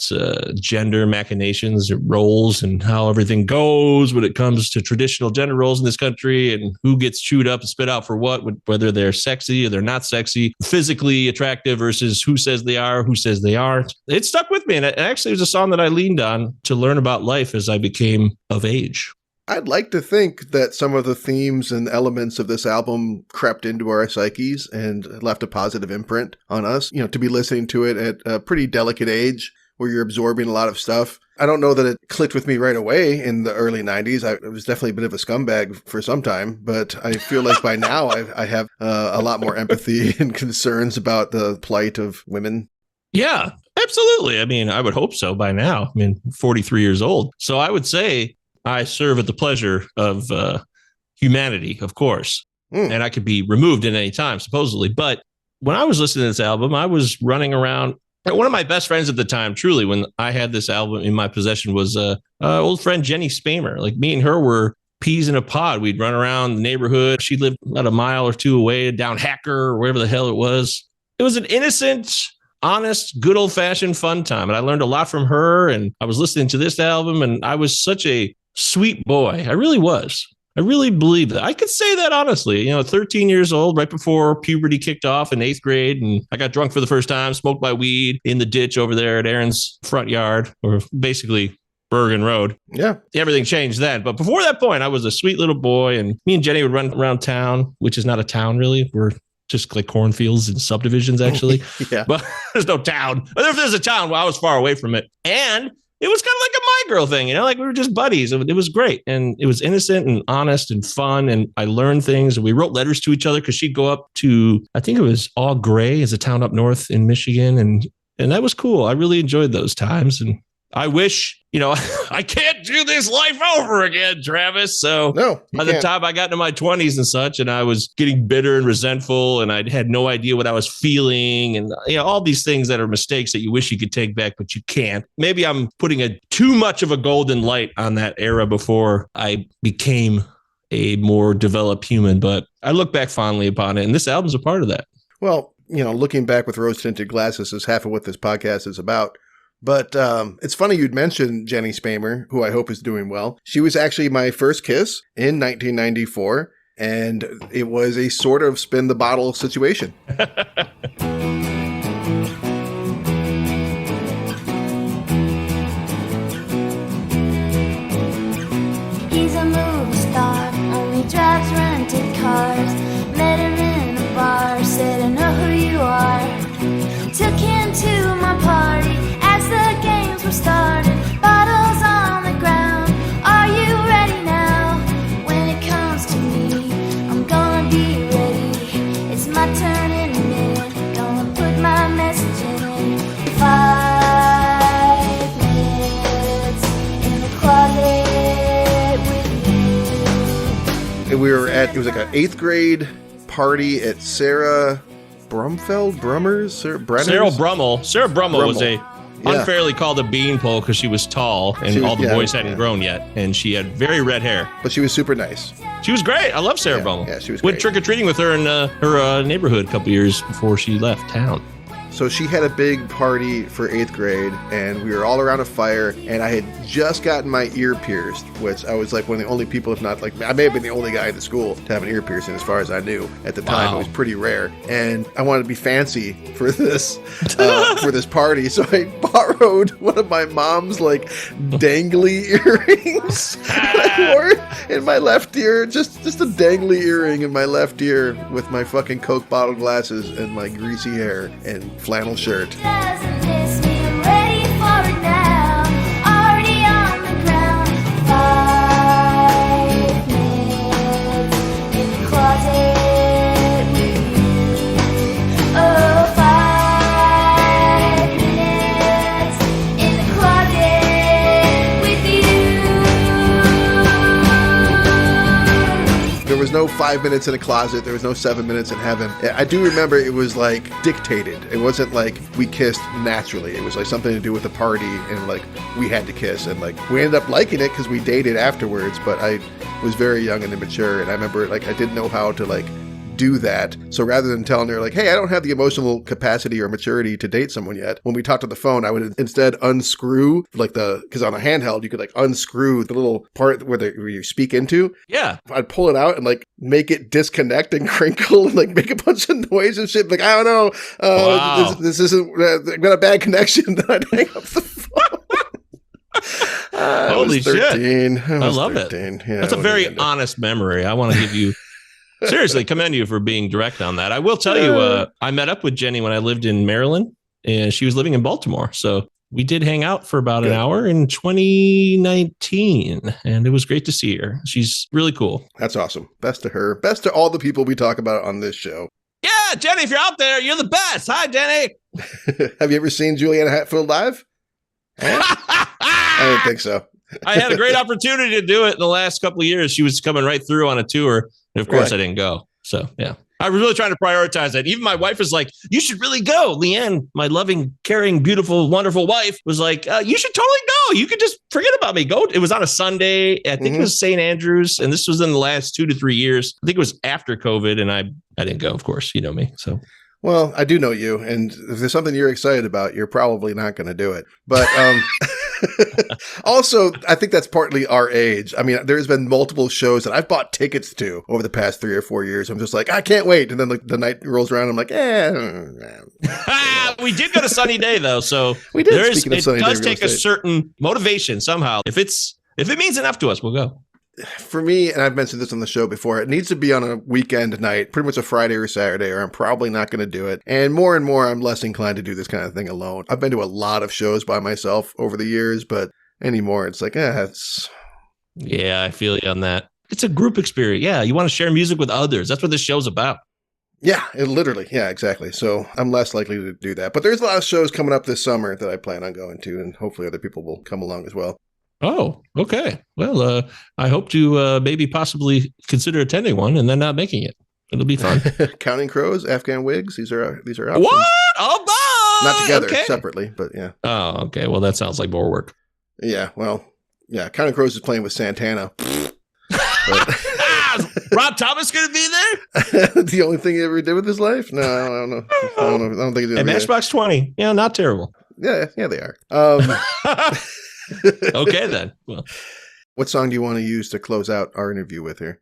gender machinations, roles, and how everything goes when it comes to traditional gender roles in this country and who gets chewed up and spit out for what, whether they're sexy or they're not sexy, physically attractive versus who says they are, who says they aren't. It stuck with me. And it actually was a song that I leaned on to learn about life as I became of age. I'd like to think that some of the themes and elements of this album crept into our psyches and left a positive imprint on us, to be listening to it at a pretty delicate age where you're absorbing a lot of stuff. I don't know that it clicked with me right away in the early 90s. I was definitely a bit of a scumbag for some time, but I feel like by now I have a lot more empathy and concerns about the plight of women. Yeah, absolutely. I mean, I would hope so by now. I mean, 43 years old. So I would say I serve at the pleasure of humanity, of course, and I could be removed at any time, supposedly. But when I was listening to this album, I was running around. One of my best friends at the time, truly, when I had this album in my possession, was old friend Jenny Spamer. Like, me and her were peas in a pod. We'd run around the neighborhood. She lived about a mile or two away down Hacker or wherever the hell it was. It was an innocent, honest, good old-fashioned fun time. And I learned a lot from her. And I was listening to this album, and I was such a sweet boy. I really was. I really believe that. I could say that honestly. 13 years old, right before puberty kicked off in 8th grade. And I got drunk for the first time, smoked my weed in the ditch over there at Aaron's front yard, or basically Bergen Road. Yeah. Everything changed then. But before that point, I was a sweet little boy. And me and Jenny would run around town, which is not a town really. We're just like cornfields and subdivisions, actually. Yeah. But there's no town. If there's a town, well, I was far away from it. And it was kind of like a My Girl thing, like we were just buddies. It was great. And it was innocent and honest and fun. And I learned things. And we wrote letters to each other because she'd go up to, I think it was Eau Gray, is a town up north in Michigan. And that was cool. I really enjoyed those times. And I wish, I can't do this life over again, Travis. So by the time I got into my 20s and such, and I was getting bitter and resentful, and I had no idea what I was feeling, and all these things that are mistakes that you wish you could take back, but you can't. Maybe I'm putting too much of a golden light on that era before I became a more developed human, but I look back fondly upon it, and this album's a part of that. Well, looking back with rose-tinted glasses is half of what this podcast is about. But it's funny you'd mentioned Jenny Spamer, who I hope is doing well. She was actually my first kiss in 1994, and it was a sort of spin the bottle situation. He's a movie star, only drives rented cars. Met him in a bar, said I know who you are. Took him to my party as the games were starting. Bottles on the ground, are you ready now? When it comes to me, I'm gonna be ready. It's my turn in a minute, gonna put my message in 5 minutes in the closet with you. And we were at, it was like an 8th grade party at Sarah Brummer's? Sarah Brummel was a unfairly called a beanpole because she was tall and all the boys hadn't grown yet, and she had very red hair. But she was super nice. She was great. I love Sarah Brummel. Yeah, she was great. Went trick-or-treating with her in her neighborhood a couple years before she left town. So she had a big party for 8th grade, and we were all around a fire, and I had just gotten my ear pierced, which I was like one of the only people, if not like, I may have been the only guy in the school to have an ear piercing as far as I knew at the time. Wow. It was pretty rare, and I wanted to be fancy for this for this party, so I borrowed one of my mom's like dangly earrings. I wore it in my left ear, just a dangly earring in my left ear with my fucking Coke bottle glasses and my greasy hair and flannel shirt. Doesn't miss me, I'm ready for it now. Already on the ground. 5 minutes in the closet with you. Oh, 5 minutes in the closet with you. There was no 5 minutes in a closet. There was no 7 minutes in heaven. I do remember it was like dictated. It wasn't like we kissed naturally. It was like something to do with the party, and like we had to kiss, and like we ended up liking it because we dated afterwards. But I was very young and immature, and I remember like I didn't know how to like do that. So rather than telling her like, hey, I don't have the emotional capacity or maturity to date someone yet, when we talked on the phone, I would instead unscrew like because on a handheld you could like unscrew the little part where you speak into. Yeah, I'd pull it out and like make it disconnect and crinkle and like make a bunch of noise and shit. Like, I don't know, wow. this isn't, I've got a bad connection. Then I'd hang up the phone. Holy shit. I love 13. it. Yeah, that's a very honest memory. I want to give you seriously commend you for being direct on that. I will tell you, I met up with Jenny when I lived in Maryland, and she was living in Baltimore. So we did hang out for about an hour in 2019, and it was great to see her. She's really cool. That's awesome. Best to her. Best to all the people we talk about on this show. Yeah, Jenny, if you're out there, you're the best. Hi, Jenny. Have you ever seen Juliana Hatfield live? I don't think so. I had a great opportunity to do it in the last couple of years. She was coming right through on a tour. And of course, I didn't go. So, yeah, I was really trying to prioritize that. Even my wife was like, you should really go. Leanne, my loving, caring, beautiful, wonderful wife was like, you should totally go. You could just forget about me. Go. It was on a Sunday. I think it was St. Andrews. And this was in the last 2 to 3 years. I think it was after COVID. And I didn't go, of course. You know me. So. Well, I do know you, and if there's something you're excited about, you're probably not going to do it. But also, I think that's partly our age. I mean, there's been multiple shows that I've bought tickets to over the past 3 or 4 years. I'm just like, I can't wait. And then the night rolls around, I'm like, We did go to Sunny Day, though. So we did. It does take a certain motivation somehow. If it means enough to us, we'll go. For me, and I've mentioned this on the show before, it needs to be on a weekend night, pretty much a Friday or Saturday, or I'm probably not going to do it. And more, I'm less inclined to do this kind of thing alone. I've been to a lot of shows by myself over the years, but anymore, it's like, it's... Yeah, I feel you on that. It's a group experience. Yeah, you want to share music with others. That's what this show's about. Yeah, literally. Yeah, exactly. So I'm less likely to do that. But there's a lot of shows coming up this summer that I plan on going to, and hopefully other people will come along as well. Oh, okay. Well, I hope to maybe possibly consider attending one and then not making it. It'll be fun. Counting Crows, Afghan Wigs. These are options. What? Oh, boy! Not together, separately, but yeah. Oh, okay. Well, that sounds like more work. Yeah. Well, yeah. Counting Crows is playing with Santana. Rob Thomas going to be there? The only thing he ever did with his life? No, I don't know. I don't think he did. And Matchbox 20. Yeah, not terrible. Yeah, they are. Okay, then. Well, what song do you want to use to close out our interview with here?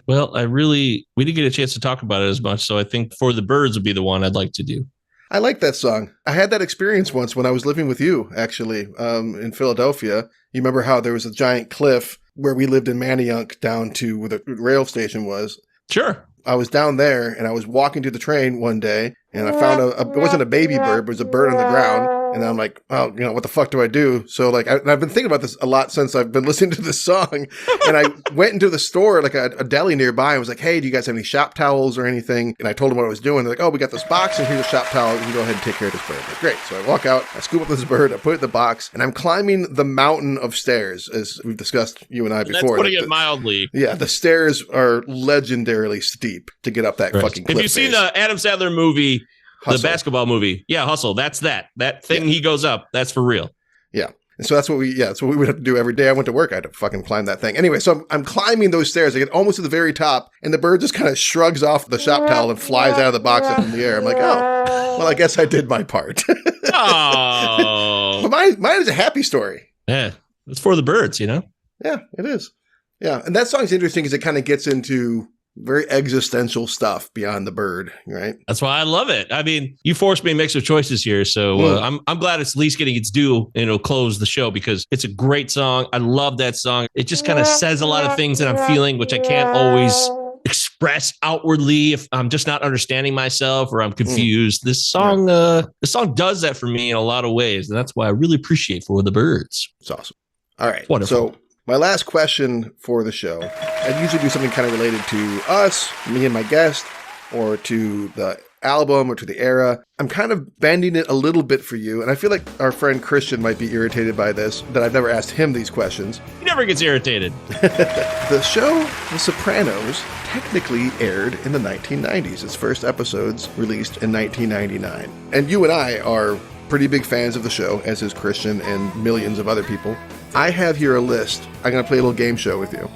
Well, we didn't get a chance to talk about it as much, so I think For the Birds would be the one I'd like to do. I like that song. I had that experience once when I was living with you, actually, in Philadelphia. You remember how there was a giant cliff where we lived in Manayunk down to where the rail station was? Sure. I was down there and I was walking to the train one day and I found it wasn't a baby bird, but it was a bird on the ground. And I'm like, oh, what the fuck do I do? So like, I've been thinking about this a lot since I've been listening to this song. And I went into the store, like a deli nearby, and was like, hey, do you guys have any shop towels or anything? And I told them what I was doing. They're like, oh, we got this box and here's a shop towel. You can go ahead and take care of this bird. Like, great. So I walk out, I scoop up this bird, I put it in the box, and I'm climbing the mountain of stairs, as we've discussed, you and I before. That's putting it mildly. Yeah, the stairs are legendarily steep to get up that fucking cliff. Have you seen the Adam Sandler movie, Hustle? The basketball movie? Yeah, Hustle. That's that thing. He goes up. That's for real. Yeah. And so that's what we would have to do every day I went to work. I had to fucking climb that thing. Anyway, so I'm climbing those stairs. I get almost to the very top, and the bird just kind of shrugs off the shop towel and flies out of the box up in the air. I'm like, oh, well, I guess I did my part. Oh. But mine is a happy story. Yeah. It's For the Birds, Yeah, it is. Yeah. And that song's interesting because it kind of gets into very existential stuff beyond the bird, right? That's why I love it. I mean, you forced me to make some choices here, so I'm glad it's at least getting its due, and it'll close the show because it's a great song. I love that song. It just kind of says a lot of things that I'm feeling, which I can't always express outwardly if I'm just not understanding myself or I'm confused. This song does that for me in a lot of ways, and that's why I really appreciate For the Birds. It's awesome. All right. Wonderful. So my last question for the show, I usually do something kind of related to us, me and my guest, or to the album or to the era. I'm kind of bending it a little bit for you, and I feel like our friend Christian might be irritated by this, that I've never asked him these questions. He never gets irritated. The show The Sopranos technically aired in the 1990s. Its first episodes released in 1999. And you and I are pretty big fans of the show, as is Christian and millions of other people. I have here a list. I'm going to play a little game show with you.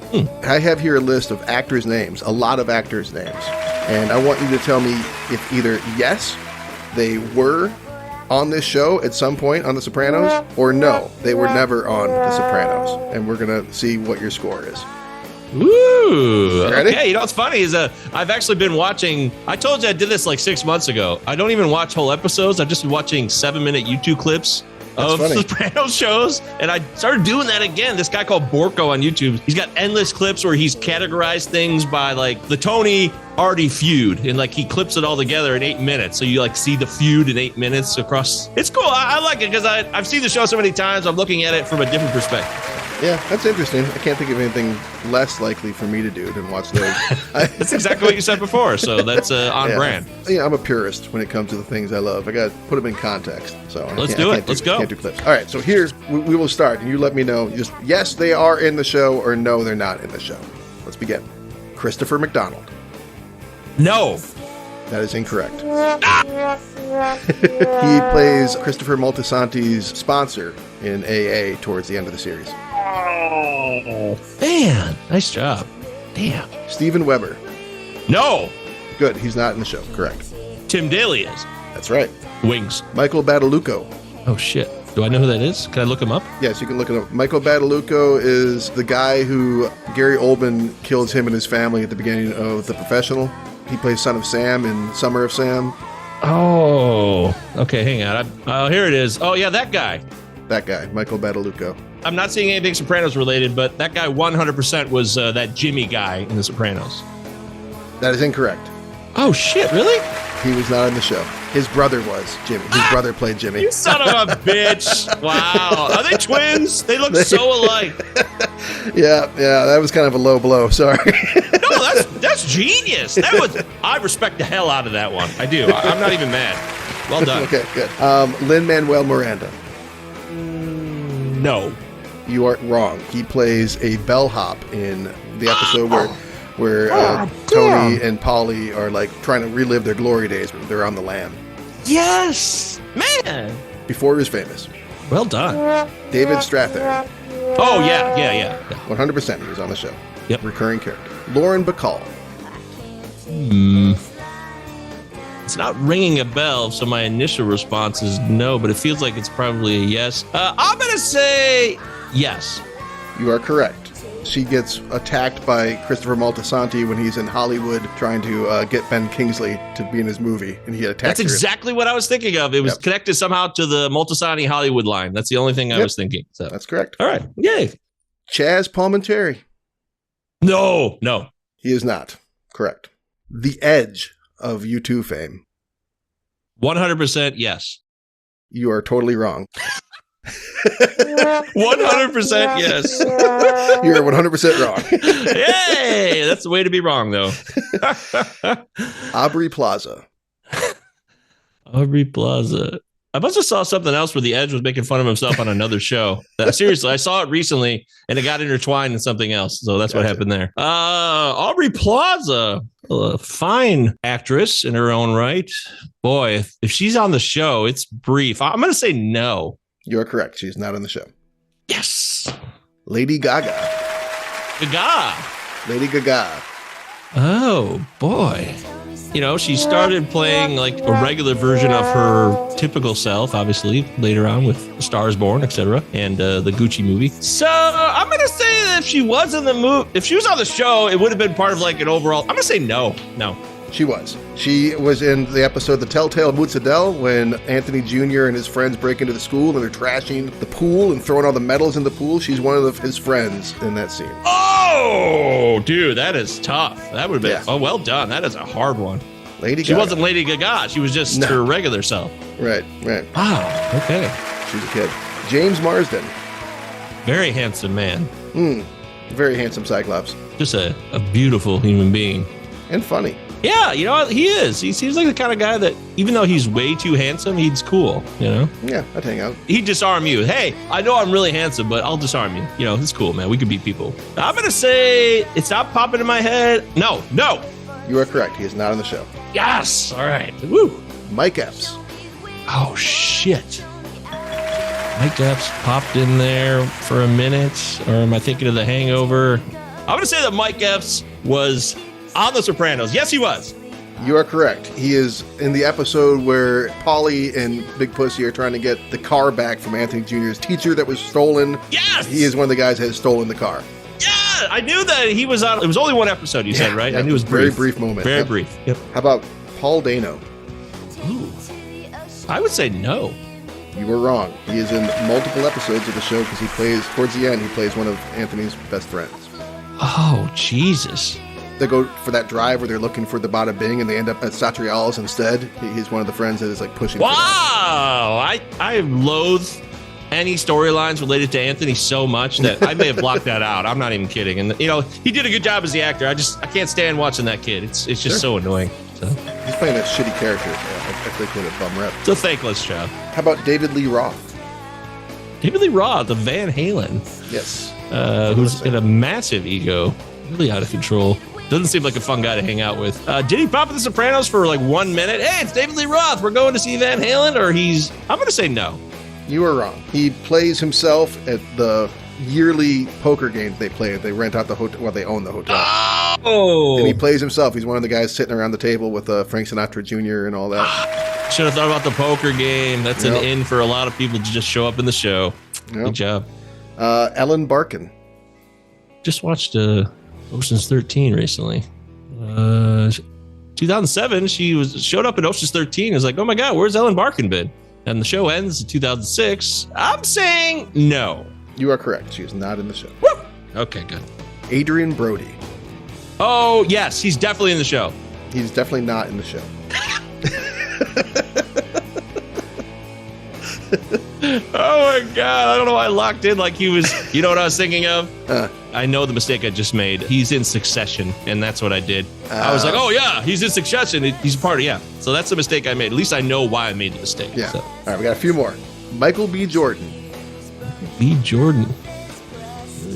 I have here a list of actors' names, a lot of actors' names. And I want you to tell me if either yes, they were on this show at some point on The Sopranos, or no, they were never on The Sopranos. And we're going to see what your score is. Ooh, ready? Okay. You know what's funny is I've actually been watching. I told you I did this like 6 months ago. I don't even watch whole episodes. I've just been watching 7-minute YouTube clips of Sopranos shows, and I started doing that again. This guy called Borko on YouTube, he's got endless clips where he's categorized things by like the Tony Hardy feud, and like he clips it all together in 8 minutes, so you like see the feud in 8 minutes across. It's cool. I like it because I've seen the show so many times. I'm looking at it from a different perspective. Yeah, that's interesting. I can't think of anything less likely for me to do than watch those. That's exactly what you said before, so that's on brand. Yeah, I'm a purist when it comes to the things I love. I got to put them in context. So let's do it. Let's go. Can't do clips. All right, so here we will start, and you let me know. Just yes, they are in the show, or no, they're not in the show. Let's begin. Christopher McDonald. No. That is incorrect. He plays Christopher Moltisanti's sponsor in AA towards the end of the series. Oh, man. Nice job. Damn. Steven Weber. No. Good. He's not in the show. Correct. Tim Daly is. That's right. Wings. Michael Badalucco. Oh, shit. Do I know who that is? Can I look him up? Yes, you can look it up. Michael Badalucco is the guy who Gary Oldman kills him and his family at the beginning of The Professional. He plays Son of Sam in Summer of Sam. Oh, okay. Hang on. Oh, here it is. Oh, yeah, that guy. That guy, Michael Badalucco. I'm not seeing anything Sopranos related, but that guy 100% was that Jimmy guy in The Sopranos. That is incorrect. Oh, shit. Really? He was not in the show. His brother was Jimmy. His brother played Jimmy. You son of a bitch. Wow. Are they twins? They look so alike. Yeah, that was kind of a low blow. Sorry. No, that's genius. I respect the hell out of that one. I do. I'm not even mad. Well done. Okay, good. Lin-Manuel Miranda. No. You are wrong. He plays a bellhop in the episode where Tony and Polly are like trying to relive their glory days when they're on the lam. Yes, man. Before he was famous. Well done. David Strathairn. Oh, yeah. 100% he was on the show. Yep. Recurring character. Lauren Bacall. It's not ringing a bell, so my initial response is no, but it feels like it's probably a yes. I'm going to say yes. You are correct. She gets attacked by Christopher Moltisanti when he's in Hollywood trying to get Ben Kingsley to be in his movie, and he attacked That's her. exactly what I was thinking of. It was connected somehow to the Moltisanti Hollywood line. That's the only thing I was thinking. So that's correct. All right. Yay. Chaz Palminteri. No. He is not. Correct. The Edge of U2 fame. 100% yes. You are totally wrong. 100% yes. You're 100% wrong. Yay! That's the way to be wrong, though. Aubrey Plaza. Aubrey Plaza. I must have saw something else where the Edge was making fun of himself on another show. Seriously, I saw it recently, and it got intertwined in something else. So that's what happened there. Aubrey Plaza, a fine actress in her own right. Boy, if she's on the show, it's brief. I'm going to say no. You're correct. She's not on the show. Yes. Lady Gaga. Lady Gaga. Oh, boy. You know, she started playing like a regular version of her typical self, obviously, later on with Stars Born, etc., and the Gucci movie. So I'm going to say that if she was in the movie, if she was on the show, it would have been part of like an overall. I'm going to say no. She was. She was in the episode The Telltale Mozzadel when Anthony Jr. and his friends break into the school and they're trashing the pool and throwing all the medals in the pool. She's one of his friends in that scene. Oh, dude, that is tough. That would have been, oh, well done. That is a hard one. Lady Gaga. She wasn't Lady Gaga. She was just her regular self. Right. Wow, okay. She's a kid. James Marsden. Very handsome man. Very handsome Cyclops. Just a beautiful human being. And funny. Yeah, you know what? He is. He seems like the kind of guy that, even though he's way too handsome, he's cool, you know? Yeah, I'd hang out. He'd disarm you. Hey, I know I'm really handsome, but I'll disarm you. You know, it's cool, man. We can beat people. I'm going to say it's not popping in my head. No. You are correct. He is not on the show. Yes. All right. Woo. Mike Epps. Oh, shit. Mike Epps popped in there for a minute. Or am I thinking of The Hangover? I'm going to say that Mike Epps was on The Sopranos. Yes, he was. You are correct. He is in the episode where Paulie and Big Pussy are trying to get the car back from Anthony Jr.'s teacher that was stolen. Yes! He is one of the guys that has stolen the car. Yeah! I knew that he was on. It was only one episode, you said, right? Yeah, I knew it was very brief. brief moment. Very brief. Yep. How about Paul Dano? Ooh. I would say no. You were wrong. He is in multiple episodes of the show because he plays, towards the end, he plays one of Anthony's best friends. Oh, Jesus. They go for that drive where they're looking for the Bada Bing and they end up at Satriale's instead. He's one of the friends that is like pushing. Wow! I loathe any storylines related to Anthony so much that I may have blocked that out. I'm not even kidding. And you know, he did a good job as the actor. I can't stand watching that kid. It's just so annoying. So. He's playing that shitty character. I think with a bum rep. It's a thankless job. How about David Lee Roth? David Lee Roth, the Van Halen. Yes. Who's in a massive ego, really out of control. Doesn't seem like a fun guy to hang out with. Did he pop in The Sopranos for like 1 minute? Hey, it's David Lee Roth. We're going to see Van Halen, or I'm going to say no. You are wrong. He plays himself at the yearly poker games they play. They rent out the hotel. Well, they own the hotel. Oh! And he plays himself. He's one of the guys sitting around the table with Frank Sinatra Jr. and all that. Should have thought about the poker game. That's an in for a lot of people to just show up in the show. Yep. Good job. Ellen Barkin. Just watched Ocean's 13 recently. 2007, she showed up in Ocean's 13. It's like, oh my God, where's Ellen Barkin been? And the show ends in 2006. I'm saying no. You are correct. She is not in the show. Woo! Okay, good. Adrian Brody. Oh, yes, he's definitely in the show. He's definitely not in the show. Oh my God, I don't know why I locked in like he was, you know what I was thinking of? I know the mistake I just made. He's in Succession, and that's what I did. I was like, oh yeah, he's in Succession. He's a part of, So that's the mistake I made. At least I know why I made the mistake. Yeah. So. All right, we got a few more. Michael B. Jordan. B. Jordan.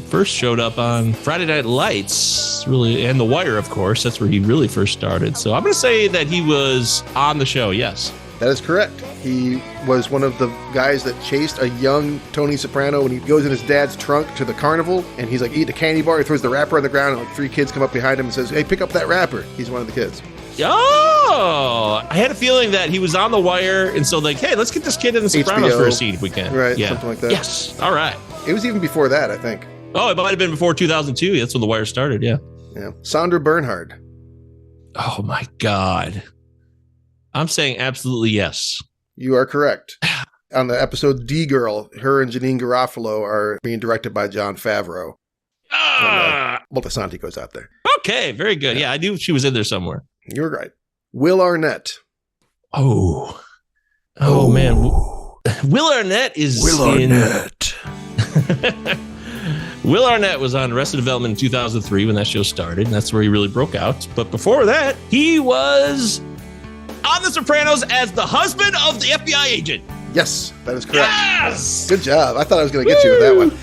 First showed up on Friday Night Lights, really, and The Wire, of course. That's where he really first started. So I'm going to say that he was on the show, yes. That is correct. He was one of the guys that chased a young Tony Soprano when he goes in his dad's trunk to the carnival, and he's like eating a candy bar. He throws the wrapper on the ground, and like 3 kids come up behind him and says, hey, pick up that wrapper. He's one of the kids. Oh, Oh, I had a feeling that he was on The Wire, and so like, hey, let's get this kid in The Sopranos HBO, for a scene if we can. Right, Yeah. something like that. Yes. All right. It was even before that, I think. Oh, it might have been before 2002. That's when The Wire started. Yeah. Yeah. Sandra Bernhard. Oh my God. I'm saying absolutely yes. You are correct. On the episode D-Girl, her and Janine Garofalo are being directed by Jon Favreau. Moltisanti goes out there. Okay, very good. Yeah, I knew she was in there somewhere. You're right. Will Arnett. Oh man. Will Arnett is Will Arnett was on Arrested Development in 2003 when that show started, and that's where he really broke out. But before that, he was on The Sopranos as the husband of the FBI agent. Yes, that is correct. Yes! Good job. I thought I was going to get you with that one.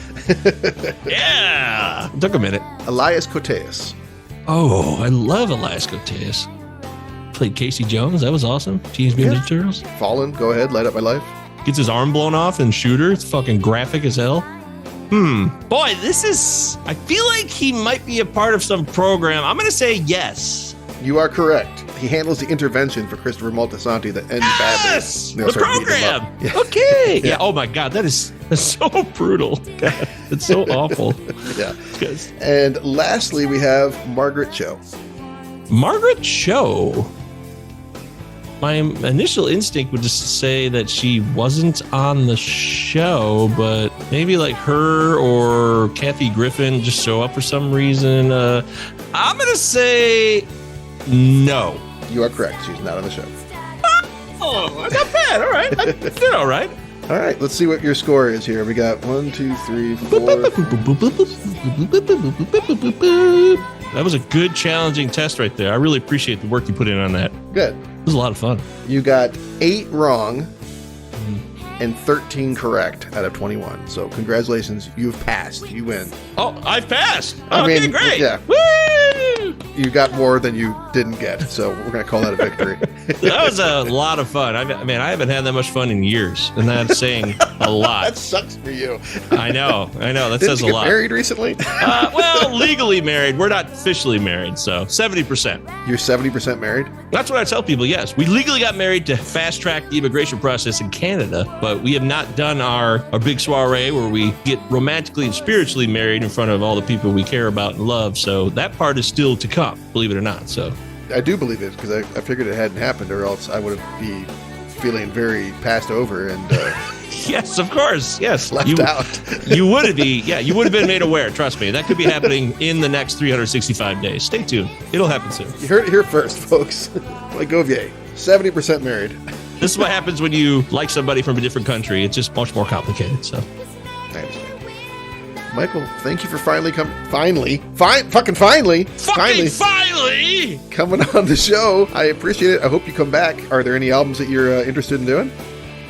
Yeah! It took a minute. Elias Koteas. Oh, I love Elias Koteas. Played Casey Jones. That was awesome. Teenage Mutant Ninja Turtles. Fallen, go ahead, light up my life. Gets his arm blown off in Shooter. It's fucking graphic as hell. Boy, this is... I feel like he might be a part of some program. I'm going to say yes. You are correct. He handles the intervention for Christopher Moltisanti that ends Yes! badly. The program! Yeah. Okay! Yeah. Oh my God, that's so brutal. God, it's so awful. Yeah. Yes. And lastly, we have Margaret Cho. Margaret Cho. My initial instinct would just say that she wasn't on the show, but maybe like her or Kathy Griffin just show up for some reason. I'm going to say no. You are correct. She's not on the show. Oh, not bad. All right. I did all right. All right. Let's see what your score is here. We got 1, 2, 3, 4. That was a good, challenging test right there. I really appreciate the work you put in on that. Good. It was a lot of fun. You got 8 wrong and 13 correct out of 21. So congratulations. You've passed. You win. Oh, I've passed. I Okay, mean, great. yeah. Woo! You got more than you didn't get. So we're going to call that a victory. That was a lot of fun. I mean, I haven't had that much fun in years, and that's saying a lot. That sucks for you. I know. That Didn't says you a get lot. married recently? Well, legally married. We're not officially married, so 70%. You're 70% married? That's what I tell people, yes. We legally got married to fast-track the immigration process in Canada, but we have not done our big soiree where we get romantically and spiritually married in front of all the people we care about and love, so that part is still to come, believe it or not. So I do believe it because I figured it hadn't happened or else I would be feeling very passed over and yes, of course. Yes. left out. You would have been made aware. Trust me. That could be happening in the next 365 days. Stay tuned. It'll happen soon. You heard it here first, folks. Like Govier, 70% married. This is what happens when you like somebody from a different country. It's just much more complicated. So, I understand. Michael, thank you for finally coming on the show. I appreciate it. I hope you come back. Are there any albums that you're interested in doing?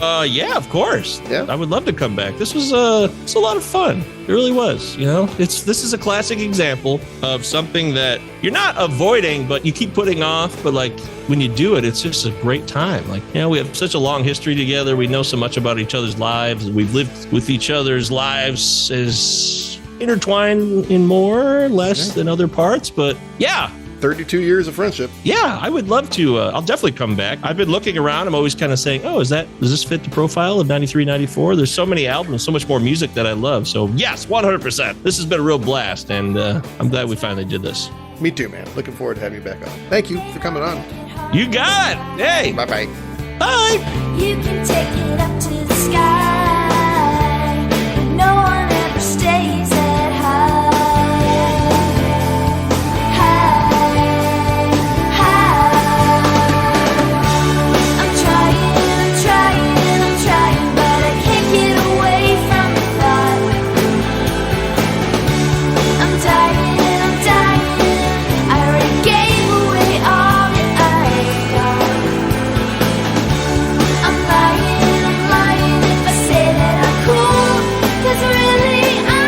Yeah, of course. Yeah. I would love to come back. This was a lot of fun. It really was. You know, this is a classic example of something that you're not avoiding, but you keep putting off. But like when you do it, it's just a great time. Like, you know, we have such a long history together. We know so much about each other's lives. We've lived with each other's lives as intertwined in more or less than other parts. But yeah. 32 years of friendship. Yeah, I would love to. I'll definitely come back. I've been looking around. I'm always kind of saying, does this fit the profile of 93, 94? There's so many albums, so much more music that I love. So yes, 100%. This has been a real blast. And I'm glad we finally did this. Me too, man. Looking forward to having you back on. Thank you for coming on. You got it. Hey. Bye-bye. Bye. You can take it up to the sky, but no one ever stays that high. I'm trying, but I can't get away from the thought. I'm dying, I already gave away all that I got. I'm lying if I say that I'm cool, 'cause really I'm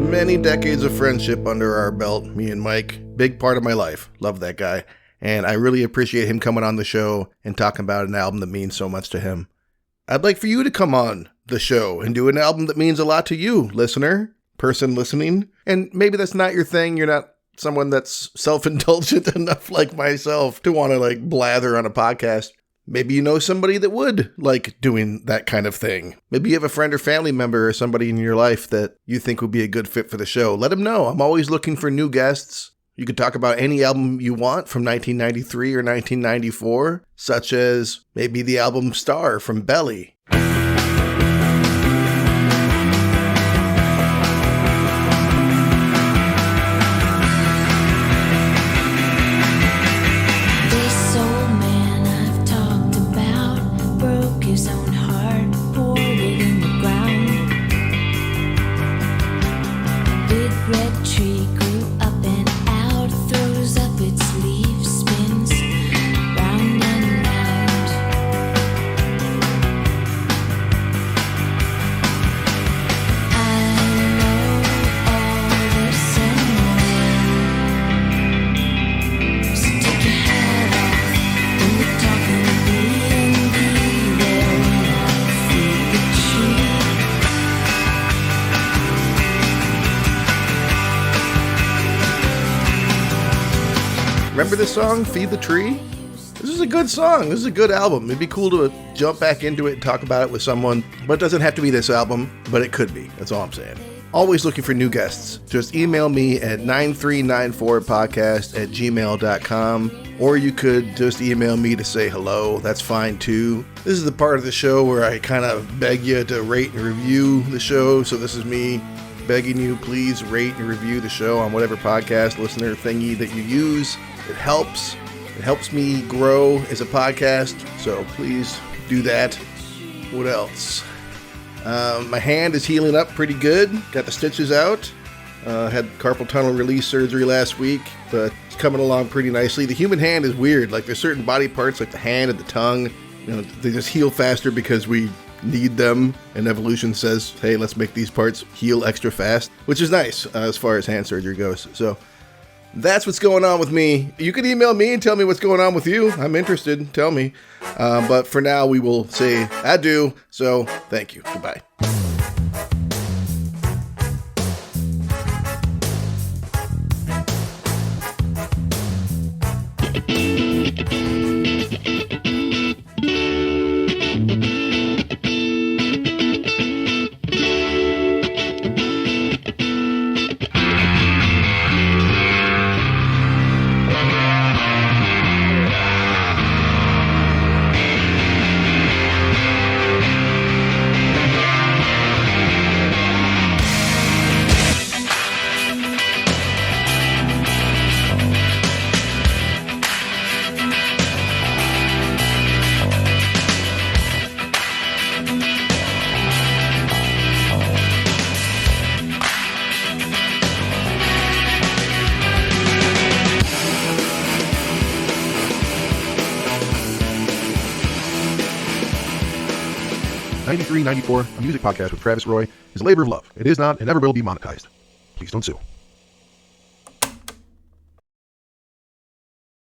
not. Many decades of friendship under our belt, me and Mike. Big part of my life. Love that guy. And I really appreciate him coming on the show and talking about an album that means so much to him. I'd like for you to come on the show and do an album that means a lot to you, listener. person listening. And maybe that's not your thing. You're not someone that's self-indulgent enough like myself to want to like blather on a podcast. Maybe you know somebody that would like doing that kind of thing. Maybe you have a friend or family member or somebody in your life that you think would be a good fit for the show. Let them know. I'm always looking for new guests. You could talk about any album you want from 1993 or 1994, such as maybe the album Star from Belly. Remember this song, Feed the Tree? This is a good song. This is a good album. It'd be cool to jump back into it and talk about it with someone, but it doesn't have to be this album, but it could be. That's all I'm saying. Always looking for new guests. Just email me at 9394podcast@gmail.com, or you could just email me to say hello. That's fine too. This is the part of the show where I kind of beg you to rate and review the show. So this is me begging you, please rate and review the show on whatever podcast listener thingy that you use. It helps. It helps me grow as a podcast, so please do that. What else? My hand is healing up pretty good. Got the stitches out. Had carpal tunnel release surgery last week, but it's coming along pretty nicely. The human hand is weird. Like there's certain body parts, like the hand and the tongue, they just heal faster because we need them, and evolution says, hey, let's make these parts heal extra fast, which is nice as far as hand surgery goes. So that's what's going on with me. You can email me and tell me what's going on with you. I'm interested. Tell me. But for now, we will say adieu. So thank you. Goodbye. '93-'94, a music podcast with Travis Roy, is a labor of love. It is not and never will be monetized. Please don't sue.